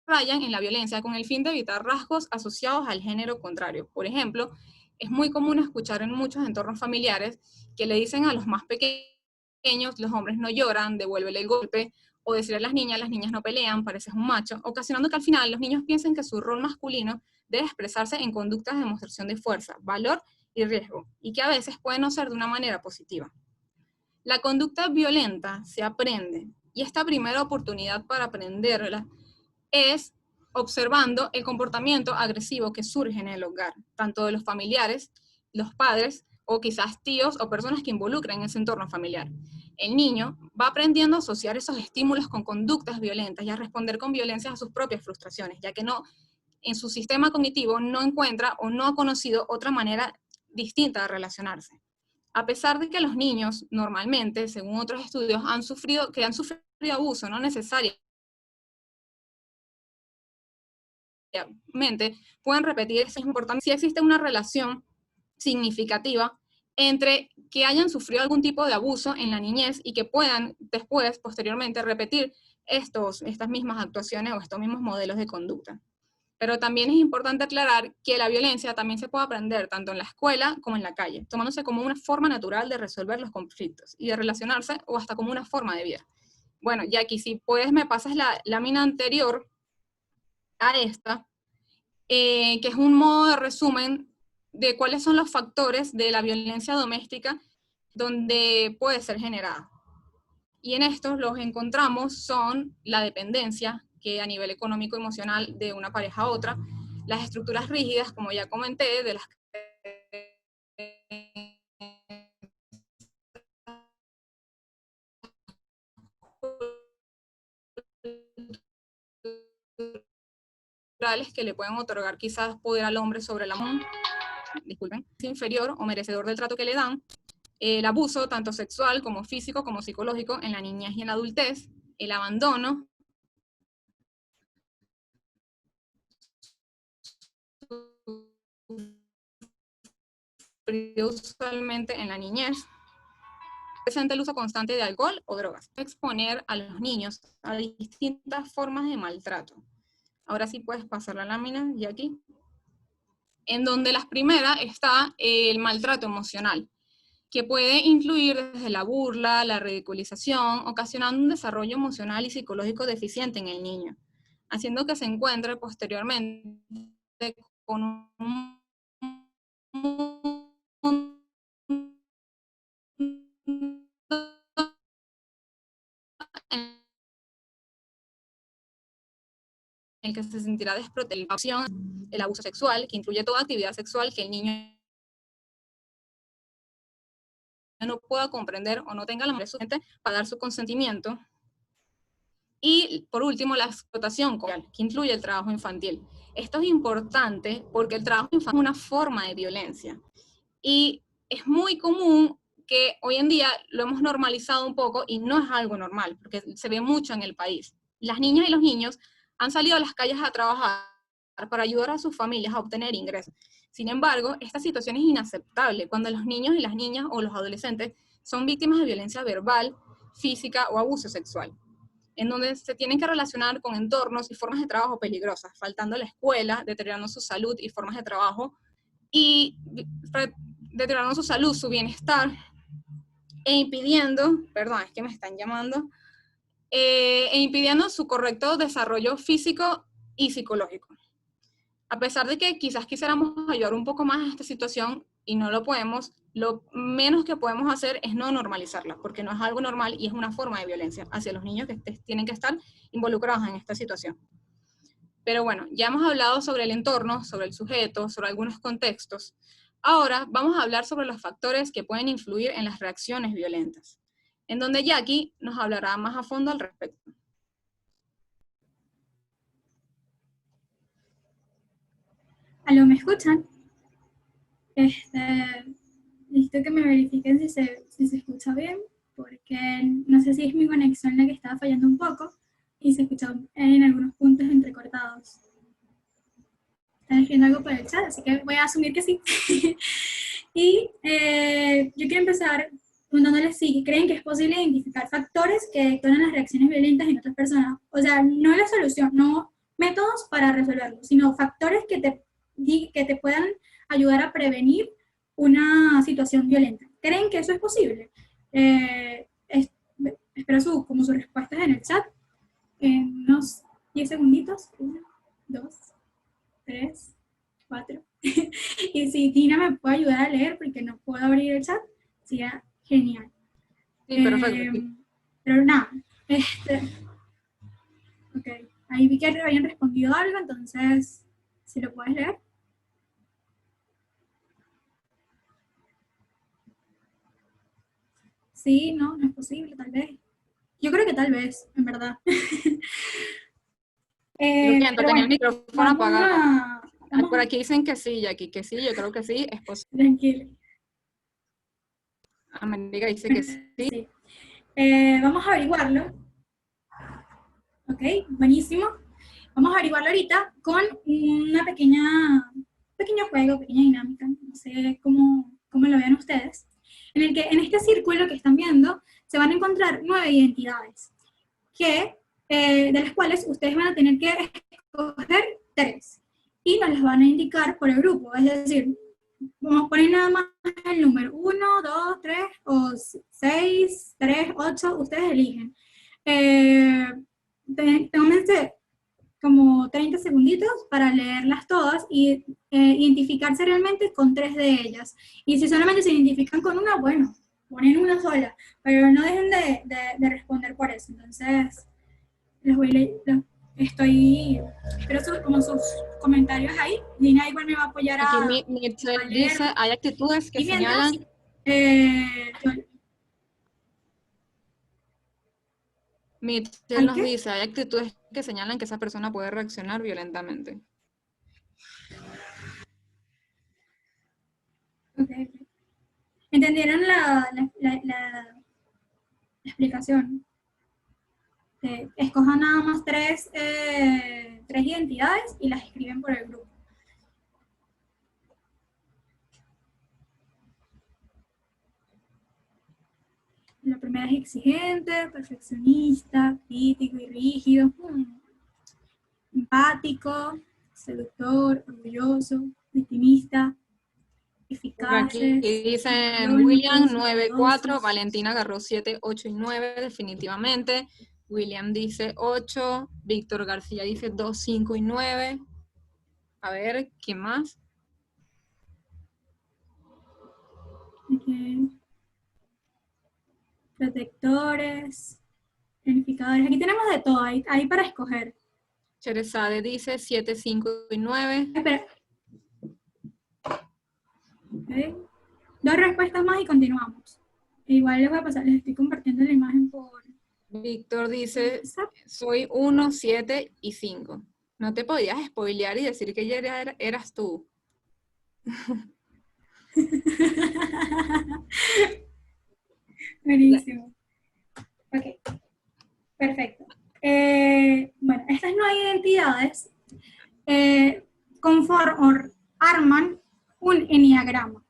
rayan en la violencia con el fin de evitar rasgos asociados al género contrario. Por ejemplo, es muy común escuchar en muchos entornos familiares que le dicen a los más pequeños, los hombres no lloran, devuélvele el golpe, o decirle a las niñas no pelean, pareces un macho, ocasionando que al final los niños piensen que su rol masculino debe expresarse en conductas de demostración de fuerza, valor y riesgo, y que a veces puede no ser de una manera positiva. La conducta violenta se aprende, y esta primera oportunidad para aprenderla es observando el comportamiento agresivo que surge en el hogar, tanto de los familiares, los padres, o quizás tíos o personas que involucran en ese entorno familiar. El niño va aprendiendo a asociar esos estímulos con conductas violentas y a responder con violencia a sus propias frustraciones, ya que no, en su sistema cognitivo no encuentra o no ha conocido otra manera distinta de relacionarse. A pesar de que los niños normalmente, según otros estudios, han sufrido abuso, no necesariamente pueden repetir ese comportamiento. Si existe una relación significativa entre que hayan sufrido algún tipo de abuso en la niñez y que puedan después, posteriormente, repetir estas mismas actuaciones o estos mismos modelos de conducta. Pero también es importante aclarar que la violencia también se puede aprender tanto en la escuela como en la calle, tomándose como una forma natural de resolver los conflictos y de relacionarse o hasta como una forma de vida. Bueno, Jackie, si puedes me pasas la lámina anterior a esta, que es un modo de resumen de cuáles son los factores de la violencia doméstica donde puede ser generada. Y en estos los encontramos son la dependencia, que a nivel económico y emocional de una pareja a otra, las estructuras rígidas, como ya comenté, de las que le pueden otorgar quizás poder al hombre sobre la mujer, inferior o merecedor del trato que le dan, el abuso tanto sexual como físico como psicológico en la niñez y en la adultez, el abandono, usualmente en la niñez, presente el uso constante de alcohol o drogas, exponer a los niños a distintas formas de maltrato. Ahora sí puedes pasar la lámina, y aquí. En donde la primera está el maltrato emocional, que puede incluir desde la burla, la ridiculización, ocasionando un desarrollo emocional y psicológico deficiente en el niño, haciendo que se encuentre posteriormente con un en el que se sentirá desprotegido, el abuso sexual, que incluye toda actividad sexual que el niño no pueda comprender o no tenga la madurez suficiente para dar su consentimiento. Y por último, la explotación corporal, que incluye el trabajo infantil. Esto es importante porque el trabajo infantil es una forma de violencia. Y es muy común que hoy en día lo hemos normalizado un poco y no es algo normal, porque se ve mucho en el país. Las niñas y los niños han salido a las calles a trabajar para ayudar a sus familias a obtener ingresos. Sin embargo, esta situación es inaceptable cuando los niños y las niñas o los adolescentes son víctimas de violencia verbal, física o abuso sexual, en donde se tienen que relacionar con entornos y formas de trabajo peligrosas, faltando a la escuela, deteriorando su salud y formas de trabajo, y deteriorando su salud, su bienestar, e impidiendo, perdón, es que me están llamando, e impidiendo su correcto desarrollo físico y psicológico. A pesar de que quizás quisiéramos ayudar un poco más a esta situación y no lo podemos, lo menos que podemos hacer es no normalizarla, porque no es algo normal y es una forma de violencia hacia los niños que tienen que estar involucrados en esta situación. Pero bueno, ya hemos hablado sobre el entorno, sobre el sujeto, sobre algunos contextos. Ahora vamos a hablar sobre los factores que pueden influir en las reacciones violentas, en donde Jackie nos hablará más a fondo al respecto. ¿Aló, me escuchan? Necesito que me verifiquen si se escucha bien, porque no sé si es mi conexión la que estaba fallando un poco y se escucha en algunos puntos entrecortados. Están escribiendo algo por el chat, así que voy a asumir que sí. Y yo quiero empezar preguntándoles si creen que es posible identificar factores que detonan las reacciones violentas en otras personas. O sea, no la solución, no métodos para resolverlo, sino factores que te puedan ayudar a prevenir una situación violenta. ¿Creen que eso es posible? Espero como sus respuestas en el chat. En unos 10 segunditos. 1, 2, 3, 4. Y si Tina me puede ayudar a leer, porque no puedo abrir el chat, sería genial. Sí, perfecto. Pero nada, ok, ahí vi que habían respondido algo, entonces, si lo puedes leer. Sí, no es posible, tal vez. Yo creo que tal vez, en verdad. Lo siento, tenía el micrófono apagado. Vamos por aquí dicen que sí, Jackie, que sí, yo creo que sí, es posible. Tranquilo. América dice que sí. Sí. Vamos a averiguarlo. Ok, buenísimo. Vamos a averiguarlo ahorita con una pequeño juego, pequeña dinámica, no sé cómo lo vean ustedes, en el que en este círculo que están viendo se van a encontrar 9 identidades, de las cuales ustedes van a tener que escoger 3, y nos las van a indicar por el grupo, es decir, vamos a poner nada más el número 1, 2, 3, o 6, 3, 8, ustedes eligen. Tómense como 30 segunditos para leerlas todas y identificarse realmente con 3 de ellas. Y si solamente se identifican con una, bueno, ponen una sola, pero no dejen de responder por eso. Entonces, espero como sus comentarios ahí. Lina igual me va a apoyar Aquí Mitchell dice, hay actitudes que señalan... Mitchell nos dice, hay actitudes que señalan que esa persona puede reaccionar violentamente. Okay. ¿Entendieron la explicación? Escojan nada más 3 identidades y las escriben por el grupo. La primera es exigente, perfeccionista, crítico y rígido, empático, seductor, orgulloso, victimista, eficaz. Aquí dicen William 9-4, Valentina agarró 7, 8 y 9 definitivamente. William dice 8, Víctor García dice 2, 5 y 9. A ver, ¿quién más? Okay. Protectores, planificadores. Aquí tenemos de todo, ahí para escoger. Cherezade dice 7, 5 y 9. Espera. Okay. 2 respuestas más y continuamos. Igual les voy a pasar, les estoy compartiendo la imagen por... Víctor dice, soy 1, 7 y 5. No te podías spoilear y decir que ya eras tú. Buenísimo. Ok, perfecto. Bueno, estas 9 identidades arman un enneagrama,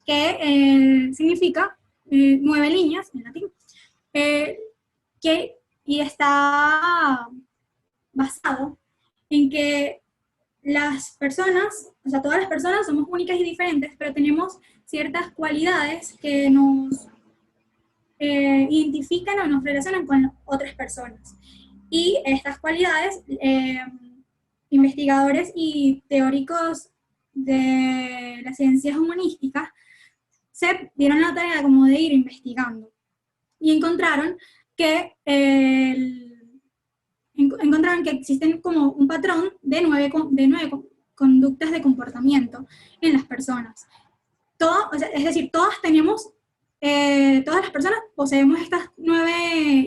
que significa 9 líneas en latín, y está basado en que las personas, o sea, todas las personas somos únicas y diferentes, pero tenemos ciertas cualidades que nos identifican o nos relacionan con otras personas. Y estas cualidades, investigadores y teóricos de las ciencias humanísticas se dieron la tarea como de ir investigando y encontraron que existen como un patrón de 9 conductas de comportamiento en las personas. Es decir, todas las personas poseemos estas 9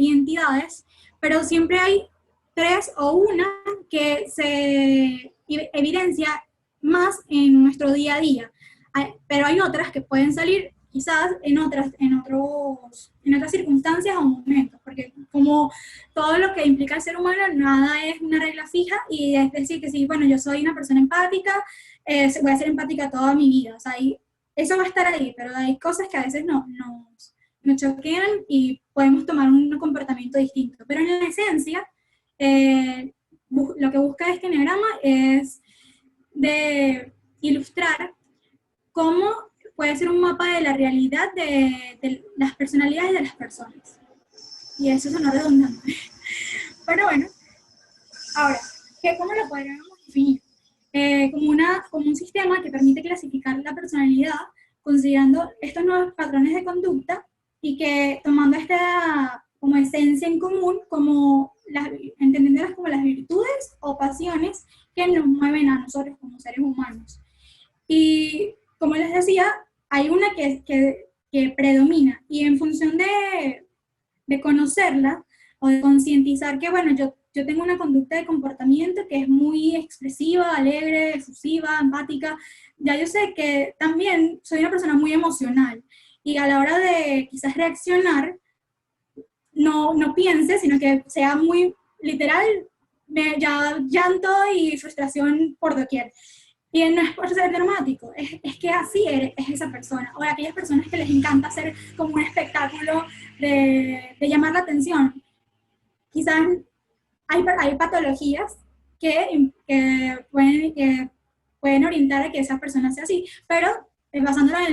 identidades, pero siempre hay 3 o una que se evidencia más en nuestro día a día. Pero hay otras que pueden salir quizás en otras circunstancias o momentos, porque como todo lo que implica el ser humano, nada es una regla fija, y es decir que si, bueno, yo soy una persona empática, voy a ser empática toda mi vida, o sea, eso va a estar ahí, pero hay cosas que a veces nos choquean y podemos tomar un comportamiento distinto, pero en la esencia, lo que busca este enneagrama es de ilustrar cómo puede ser un mapa de la realidad de las personalidades de las personas. Y eso suena redundante. Pero bueno, ahora, ¿cómo lo podríamos definir? Como un sistema que permite clasificar la personalidad considerando estos nuevos patrones de conducta y que tomando esta como esencia en común, entendiéndolas como las virtudes o pasiones que nos mueven a nosotros como seres humanos. Y como les decía, hay una que predomina, y en función de conocerla o de concientizar que, bueno, yo tengo una conducta de comportamiento que es muy expresiva, alegre, efusiva, empática, ya yo sé que también soy una persona muy emocional, y a la hora de quizás reaccionar, no piense, sino que sea muy literal, ya llanto y frustración por doquier. Y no es por ser dramático, es que así es esa persona. O aquellas personas que les encanta hacer como un espectáculo de llamar la atención. Quizás hay patologías que pueden orientar a que esa persona sea así, pero basándola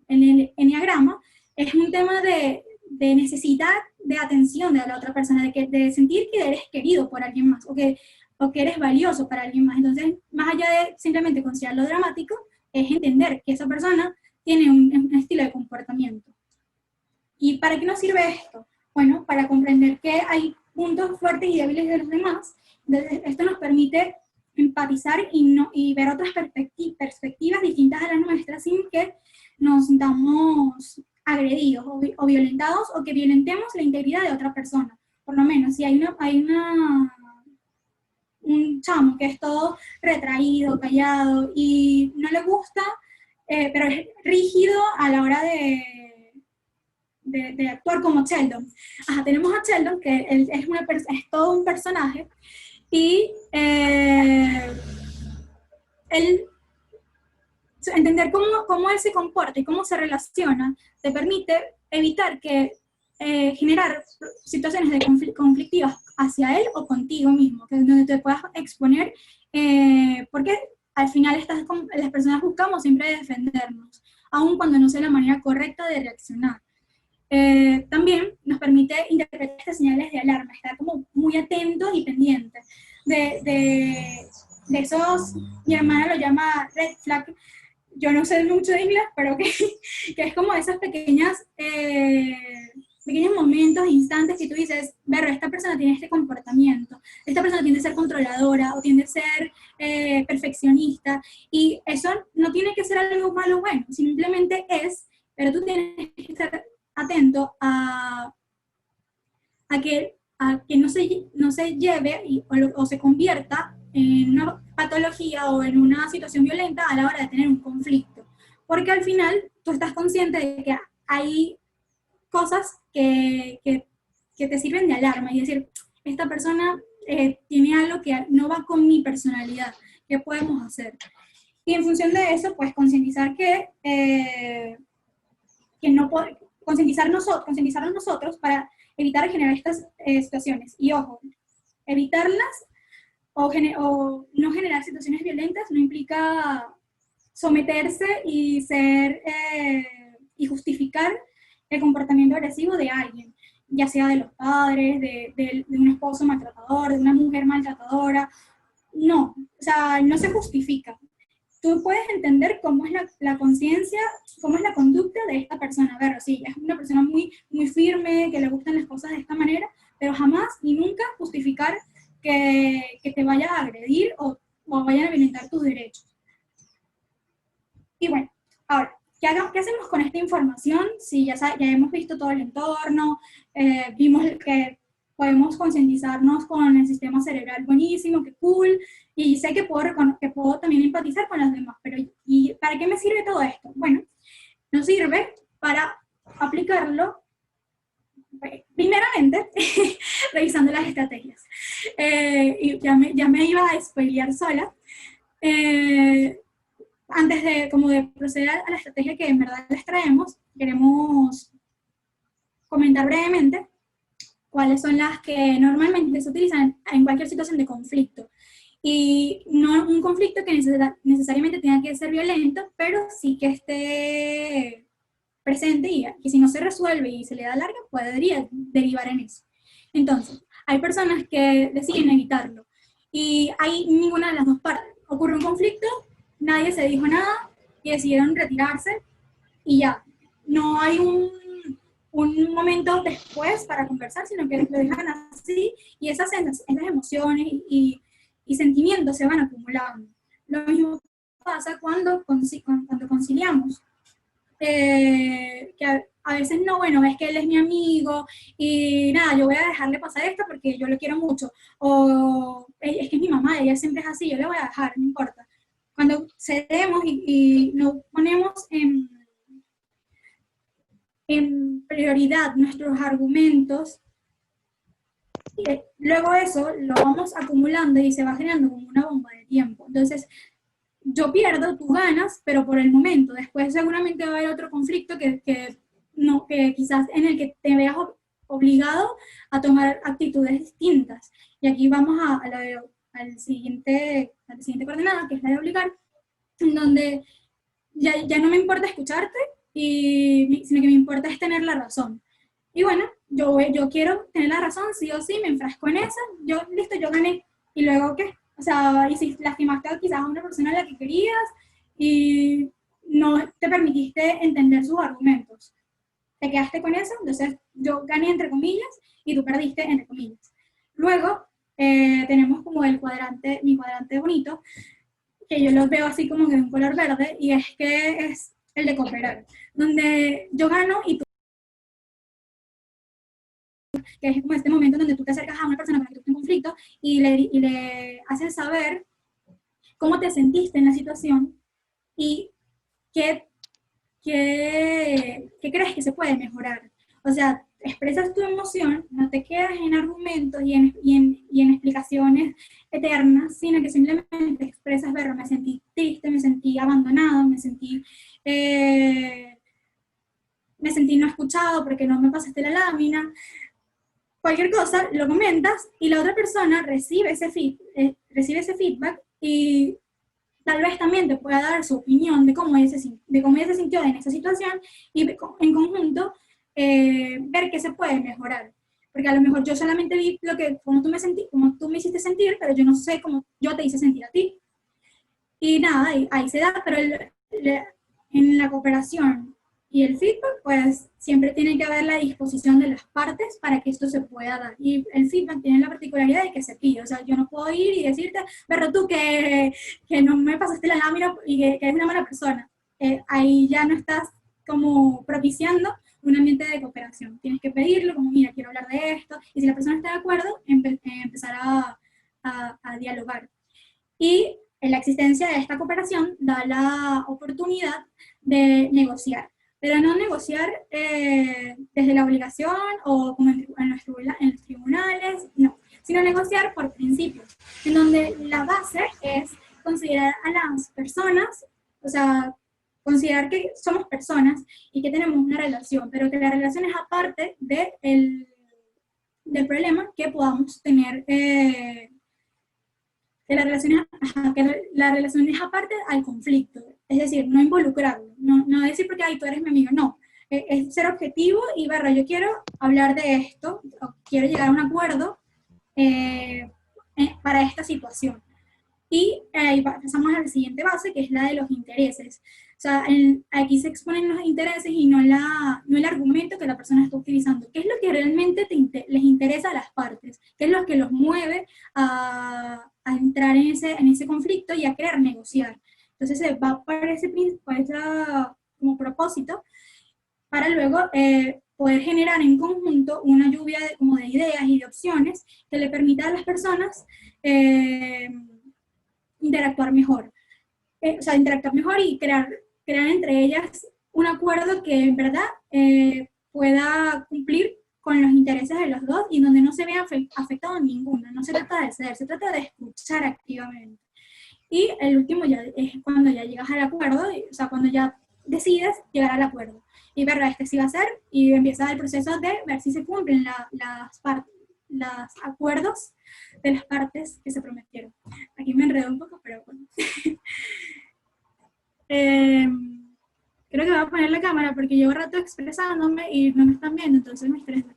en el enneagrama, es un tema de necesidad de atención de la otra persona, de sentir que eres querido por alguien más, o que eres valioso para alguien más. Entonces, más allá de simplemente considerarlo dramático, es entender que esa persona tiene un estilo de comportamiento. ¿Y para qué nos sirve esto? Bueno, para comprender que hay puntos fuertes y débiles de los demás. Entonces, esto nos permite empatizar y ver otras perspectivas distintas a las nuestras sin que nos sintamos agredidos o violentados, o que violentemos la integridad de otra persona. Por lo menos, si hay un chamo que es todo retraído, callado y no le gusta, pero es rígido a la hora de actuar como Sheldon. Tenemos a Sheldon, que él es todo un personaje, y entender cómo él se comporta y cómo se relaciona te permite evitar generar situaciones conflictivas hacia él o contigo mismo, donde te puedas exponer, porque al final las personas buscamos siempre defendernos, aun cuando no sea la manera correcta de reaccionar. También nos permite interpretar estas señales de alarma, estar como muy atentos y pendientes de esos, mi hermana lo llama red flag. Yo no sé mucho de inglés, pero que es como esos pequeños momentos, instantes que tú dices, esta persona tiene este comportamiento, esta persona tiende a ser controladora o tiende a ser perfeccionista, y eso no tiene que ser algo malo o bueno, simplemente es, pero tú tienes que estar atento a que no se lleve o se convierta en una patología o en una situación violenta a la hora de tener un conflicto. Porque al final tú estás consciente de que hay cosas que te sirven de alarma y decir, esta persona tiene algo que no va con mi personalidad, ¿qué podemos hacer? Y en función de eso, pues concientizarnos nosotros para evitar generar estas situaciones. Y ojo, evitarlas o no generar situaciones violentas no implica someterse y y justificar el comportamiento agresivo de alguien, ya sea de los padres, de un esposo maltratador, de una mujer maltratadora. No, o sea, no se justifica. Tú puedes entender cómo es la conciencia, cómo es la conducta de esta persona. A ver, sí, es una persona muy, muy firme, que le gustan las cosas de esta manera, pero jamás ni nunca justificar que te vaya a agredir o vayan a violentar tus derechos. Y bueno, ahora, ¿qué hacemos con esta información? Si ya hemos visto todo el entorno, vimos que podemos concientizarnos con el sistema cerebral buenísimo, qué cool, y sé que puedo también empatizar con los demás, pero ¿y para qué me sirve todo esto? Bueno, nos sirve para aplicarlo, primeramente, revisando las estrategias. Y ya me iba a spoilear sola. Antes de proceder a la estrategia que en verdad les traemos, queremos comentar brevemente cuáles son las que normalmente se utilizan en cualquier situación de conflicto. Y no un conflicto que necesariamente tenga que ser violento, pero sí que esté presente y que si no se resuelve y se le da larga, podría derivar en eso. Entonces, hay personas que deciden evitarlo y hay ninguna de las dos partes. Ocurre un conflicto, nadie se dijo nada y decidieron retirarse y ya. No hay un momento después para conversar, sino que lo dejan así y esas emociones y sentimientos se van acumulando. Lo mismo pasa cuando conciliamos. Que a veces no, bueno, es que él es mi amigo y nada, yo voy a dejarle pasar esto porque yo lo quiero mucho, o es que es mi mamá, ella siempre es así, yo le voy a dejar, no importa. Cuando cedemos y nos ponemos en prioridad nuestros argumentos, luego eso lo vamos acumulando y se va generando como una bomba de tiempo. Entonces, yo pierdo, tú ganas, pero por el momento. Después seguramente va a haber otro conflicto que quizás en el que te veas obligado a tomar actitudes distintas. Y aquí vamos al siguiente coordenada, que es la de obligar, en donde ya no me importa escucharte, sino que me importa es tener la razón. Y bueno, yo quiero tener la razón, sí o sí, me enfrasco en esa, listo, yo gané. ¿Y luego qué? O sea, y si lastimaste quizás a una persona a la que querías y no te permitiste entender sus argumentos, te quedaste con eso, entonces yo gané entre comillas y tú perdiste entre comillas. Luego tenemos como mi cuadrante bonito, que yo lo veo así como que de un color verde, y es que es el de cooperar, donde yo gano y tú, que es como este momento donde tú te acercas a una persona con la que tú estás en conflicto y le haces saber cómo te sentiste en la situación y qué crees que se puede mejorar. O sea, expresas tu emoción, no te quedas en argumentos y en explicaciones eternas, sino que simplemente expresas, ver, me sentí triste, me sentí abandonado, me sentí no escuchado porque no me pasaste la lámina. Cualquier cosa, lo comentas y la otra persona recibe ese feedback y tal vez también te pueda dar su opinión de cómo ella se sintió en esa situación y en conjunto ver qué se puede mejorar. Porque a lo mejor yo solamente vi cómo tú me hiciste sentir, pero yo no sé cómo yo te hice sentir a ti. Y nada, ahí se da, pero en la cooperación y el feedback, pues siempre tiene que haber la disposición de las partes para que esto se pueda dar. Y el feedback tiene la particularidad de que se pide. O sea, yo no puedo ir y decirte, pero tú que no me pasaste la lámina y que eres una mala persona. Ahí ya no estás como propiciando un ambiente de cooperación. Tienes que pedirlo, como mira, quiero hablar de esto. Y si la persona está de acuerdo, empezar a dialogar. Y la existencia de esta cooperación da la oportunidad de negociar. Pero no negociar desde la obligación o como en los tribunales, no, sino negociar por principios, en donde la base es considerar a las personas, o sea, considerar que somos personas y que tenemos una relación, pero que la relación es aparte del problema que podamos tener, que la relación es aparte al conflicto. Es decir, no involucrarlo, no decir porque tú eres mi amigo, no. Es ser objetivo y, yo quiero hablar de esto, o quiero llegar a un acuerdo para esta situación. Y pasamos a la siguiente base, que es la de los intereses. O sea, aquí se exponen los intereses y no el argumento que la persona está utilizando. ¿Qué es lo que realmente les interesa a las partes? ¿Qué es lo que los mueve a entrar en ese conflicto y a querer negociar? Entonces se va para ese como propósito para luego poder generar en conjunto una lluvia de ideas y de opciones que le permita a las personas interactuar mejor. Interactuar mejor y crear entre ellas un acuerdo que en verdad pueda cumplir con los intereses de los dos y donde no se vea afectado ninguno. No se trata de ceder, se trata de escuchar activamente. Y el último ya es cuando ya llegas al acuerdo, o sea, cuando ya decides llegar al acuerdo. Y verdad, este sí va a ser, y empieza el proceso de ver si se cumplen los acuerdos de las partes que se prometieron. Aquí me enredo un poco, pero bueno. Creo que voy a poner la cámara porque llevo rato expresándome y no me están viendo, entonces me estresa.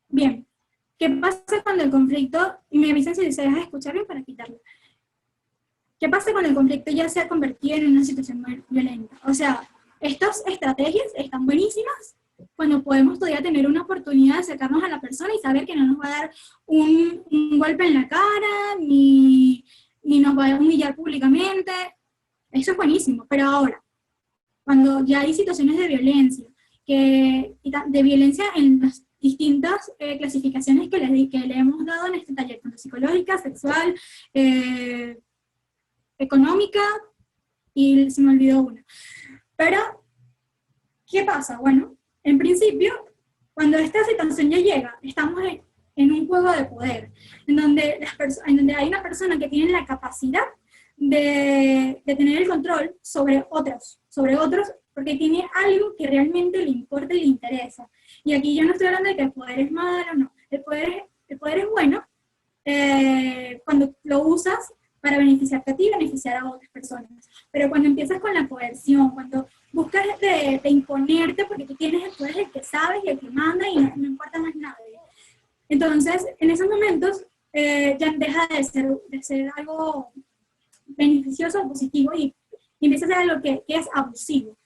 Bien, ¿qué pasa cuando el conflicto, y me avisan si se deja de escuchar bien para quitarlo? ¿Qué pasa cuando el conflicto ya se ha convertido en una situación violenta? O sea, estas estrategias están buenísimas cuando podemos todavía tener una oportunidad de acercarnos a la persona y saber que no nos va a dar un golpe en la cara, ni nos va a humillar públicamente. Eso es buenísimo, pero ahora, cuando ya hay situaciones de violencia, de violencia en las distintas clasificaciones que le hemos dado en este taller, tanto psicológica, sexual, económica, y se me olvidó una. Pero, ¿qué pasa? Bueno, en principio, cuando esta situación ya llega, estamos en un juego de poder, en donde hay una persona que tiene la capacidad de tener el control sobre otros, porque tiene algo que realmente le importa y le interesa. Y aquí yo no estoy hablando de que el poder es malo, no. El poder es bueno cuando lo usas para beneficiarte a ti y beneficiar a otras personas. Pero cuando empiezas con la coerción, cuando buscas de imponerte porque tú tú eres el que sabes y el que manda y no importa más nadie. Entonces, en esos momentos ya deja de ser algo beneficioso o positivo y empieza a ser algo que es abusivo.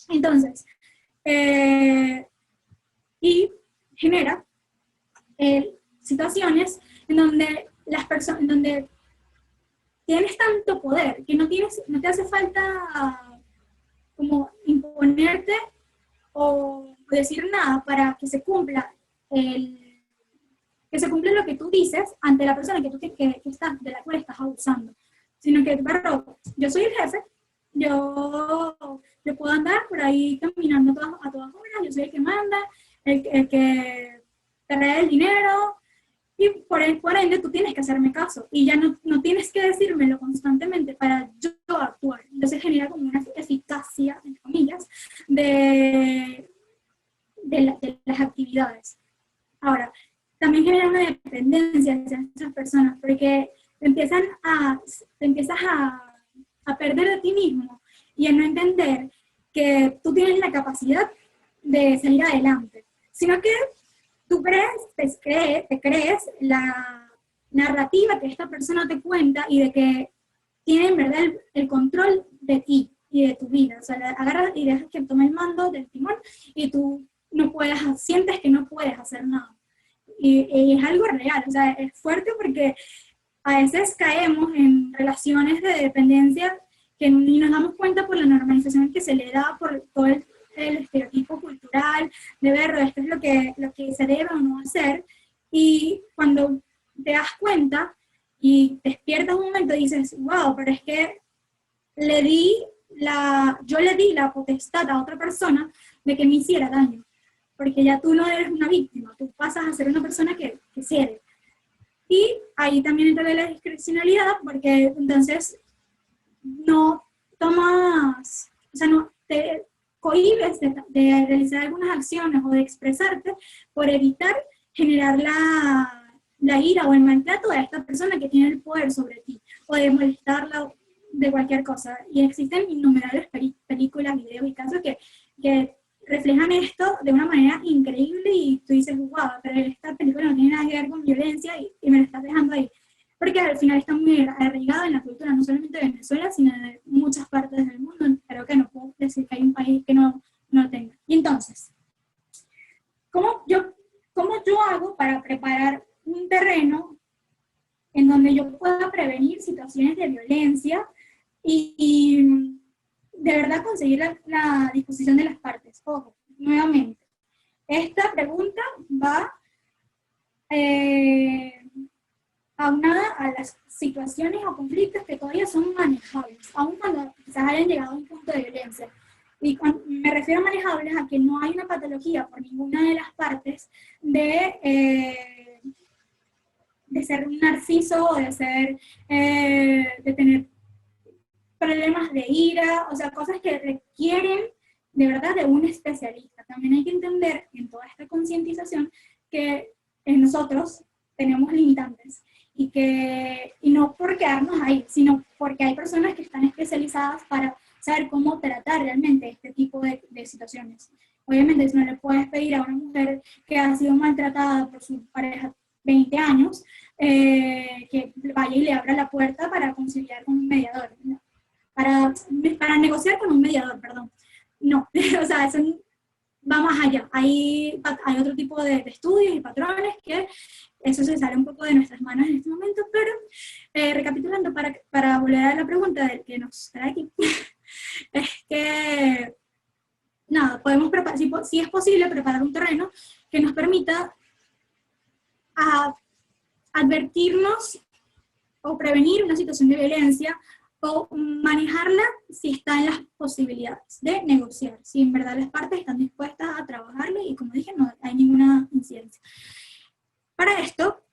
Entonces, y genera situaciones en donde tienes tanto poder que no te hace falta como imponerte o decir nada para que se cumpla lo que tú dices ante la persona de la cual estás abusando. Sino que, yo soy el jefe, yo puedo andar por ahí caminando a todas horas, yo soy el que manda, el que te trae el dinero, y por ende tú tienes que hacerme caso, y ya no tienes que decírmelo constantemente para yo actuar. Entonces genera como una eficacia, entre comillas, de las actividades. Ahora, también genera una dependencia hacia esas personas, porque te empiezas a perder de ti mismo y a no entender que tú tienes la capacidad de salir adelante, sino que tú te crees la narrativa que esta persona te cuenta y de que tiene en verdad el control de ti y de tu vida. O sea, agarras y dejas que tome el mando del timón y tú sientes que no puedes hacer nada. Y es algo real, o sea, es fuerte porque a veces caemos en relaciones de dependencia que ni nos damos cuenta por la normalización que se le da por todo el estereotipo cultural, de ver esto es lo que se debe o no hacer, y cuando te das cuenta y despiertas un momento y dices, wow, pero es que yo le di la potestad a otra persona de que me hiciera daño, porque ya tú no eres una víctima, tú pasas a ser una persona que cede. Y ahí también entra la discrecionalidad, porque entonces no tomas, o sea, no te cohibes de realizar algunas acciones o de expresarte por evitar generar la ira o el maltrato de esta persona que tiene el poder sobre ti, o de molestarla de cualquier cosa. Y existen innumerables películas, videos y casos que reflejan esto de una manera increíble y tú dices, wow, pero esta película no tiene nada que ver con violencia y me la estás dejando ahí. Porque al final está muy arraigado en la cultura, no solamente de Venezuela, sino de muchas partes del mundo. Creo que no puedo decir que hay un país que no lo tenga. Y entonces, ¿cómo yo hago para preparar un terreno en donde yo pueda prevenir situaciones de violencia y de verdad conseguir la disposición de las partes? Ojo, nuevamente, esta pregunta va aunada a las situaciones o conflictos que todavía son manejables, aun cuando quizás hayan llegado a un punto de violencia. Y me refiero a manejables a que no hay una patología por ninguna de las partes de ser un narciso o de tener problemas de ira, o sea, cosas que requieren de verdad de un especialista. También hay que entender en toda esta concientización que nosotros tenemos limitantes y no por quedarnos ahí, sino porque hay personas que están especializadas para saber cómo tratar realmente este tipo de situaciones. Obviamente, si no le puedes pedir a una mujer que ha sido maltratada por su pareja 20 años, que vaya y le abra la puerta para conciliar con un mediador, ¿no? Para negociar con un mediador, perdón. No, o sea, eso va más allá. Hay otro tipo de estudios y patrones que eso se sale un poco de nuestras manos en este momento, pero recapitulando, para volver a la pregunta del que nos trae aquí, es que, nada, podemos preparar, si es posible, preparar un terreno que nos permita advertirnos o prevenir una situación de violencia o manejarla si está en las posibilidades de negociar, si en verdad las partes están dispuestas a trabajarlo y, como dije, no hay ninguna incidencia. Para esto,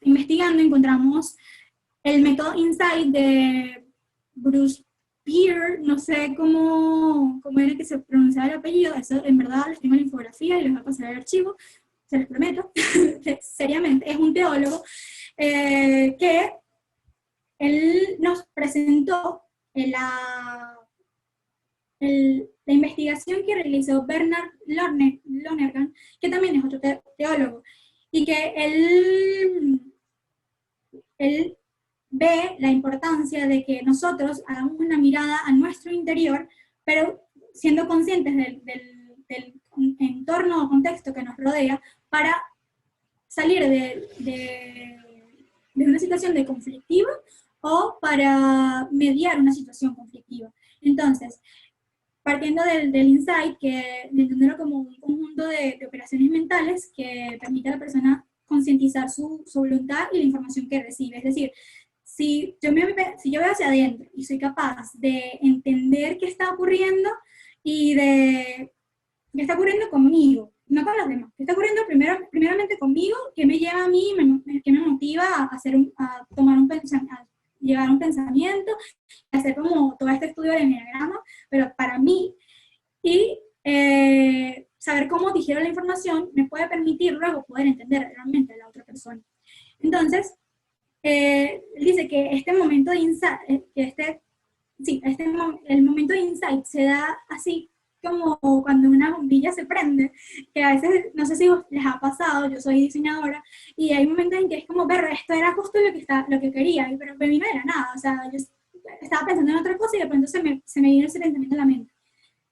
investigando, encontramos el método Insight de Bruce Peer, no sé cómo era que se pronunciaba el apellido, eso en verdad les tengo la infografía y les voy a pasar el archivo, se los prometo, seriamente, es un teólogo que él nos presentó la investigación que realizó Bernard Lonergan, que también es otro teólogo, y que él ve la importancia de que nosotros hagamos una mirada a nuestro interior, pero siendo conscientes del entorno o contexto que nos rodea, para salir de una situación de conflictiva o para mediar una situación conflictiva. Entonces, partiendo del insight, de entenderlo como un conjunto de operaciones mentales que permite a la persona concientizar su voluntad y la información que recibe. Es decir, si yo veo hacia adentro y soy capaz de entender qué está ocurriendo y de qué está ocurriendo conmigo, no con los demás, qué está ocurriendo primeramente conmigo, qué me lleva a mí, qué me motiva a tomar un pensamiento, llevar un pensamiento, hacer como todo este estudio del enneagrama, pero para mí, y saber cómo digiero la información me puede permitir luego poder entender realmente a la otra persona. Entonces, él dice que este momento de insight, el momento de insight se da así como cuando una bombilla se prende, que a veces, no sé si les ha pasado, yo soy diseñadora, y hay momentos en que es como, pero esto era justo lo que quería, pero me vino de la nada, o sea, yo estaba pensando en otra cosa y de pronto se me vino ese pensamiento a la mente.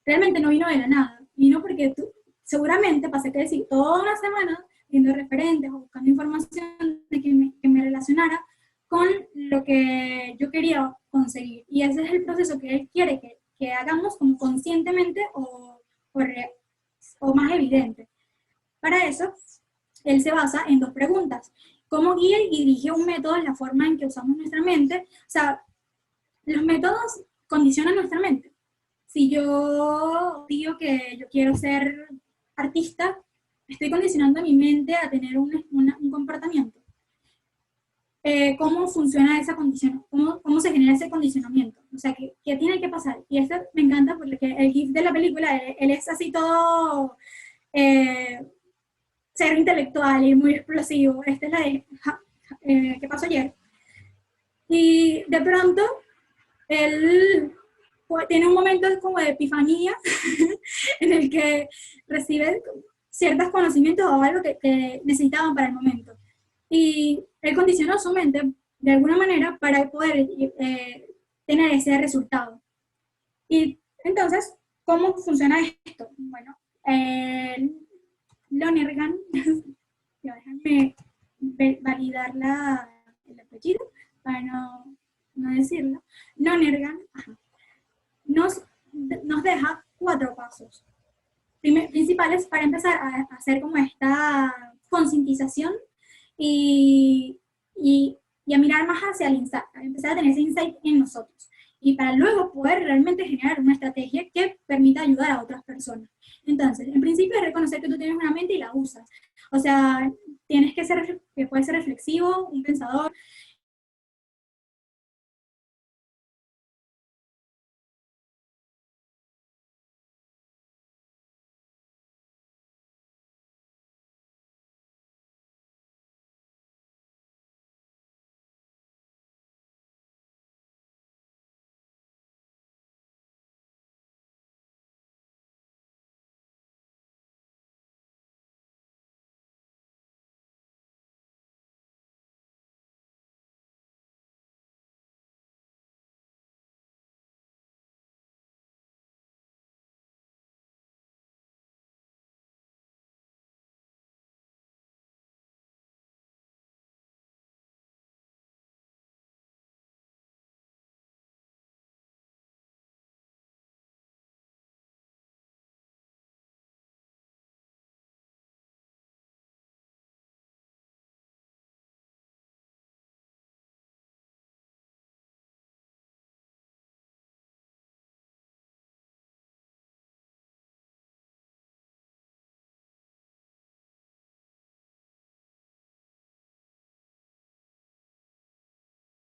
Realmente no vino de la nada, vino porque seguramente pasé que decir toda una semana viendo referentes o buscando información de que me relacionara con lo que yo quería conseguir. Y ese es el proceso que él quiere que hagamos como conscientemente o más evidente. Para eso, él se basa en dos preguntas. ¿Cómo guía y dirige un método en la forma en que usamos nuestra mente? O sea, los métodos condicionan nuestra mente. Si yo digo que yo quiero ser artista, estoy condicionando a mi mente a tener un comportamiento. ¿Cómo funciona esa condición? ¿Cómo se genera ese condicionamiento? O sea, ¿qué tiene que pasar? Y esto me encanta porque el GIF de la película, él es así todo ser intelectual y muy explosivo. Esta es la de ¿qué pasó ayer? Y de pronto, él tiene un momento como de epifanía en el que recibe ciertos conocimientos o algo que necesitaban para el momento. Y él condicionó su mente de alguna manera para poder tener ese resultado. Y entonces, ¿cómo funciona esto? Bueno, Lonergan, déjame validar el apellido para no decirlo. Lonergan nos deja 4 pasos principales para empezar a hacer como esta concientización y a mirar más hacia el insight, a empezar a tener ese insight en nosotros. Y para luego poder realmente generar una estrategia que permita ayudar a otras personas. Entonces, en principio es reconocer que tú tienes una mente y la usas. O sea, puedes ser reflexivo, un pensador,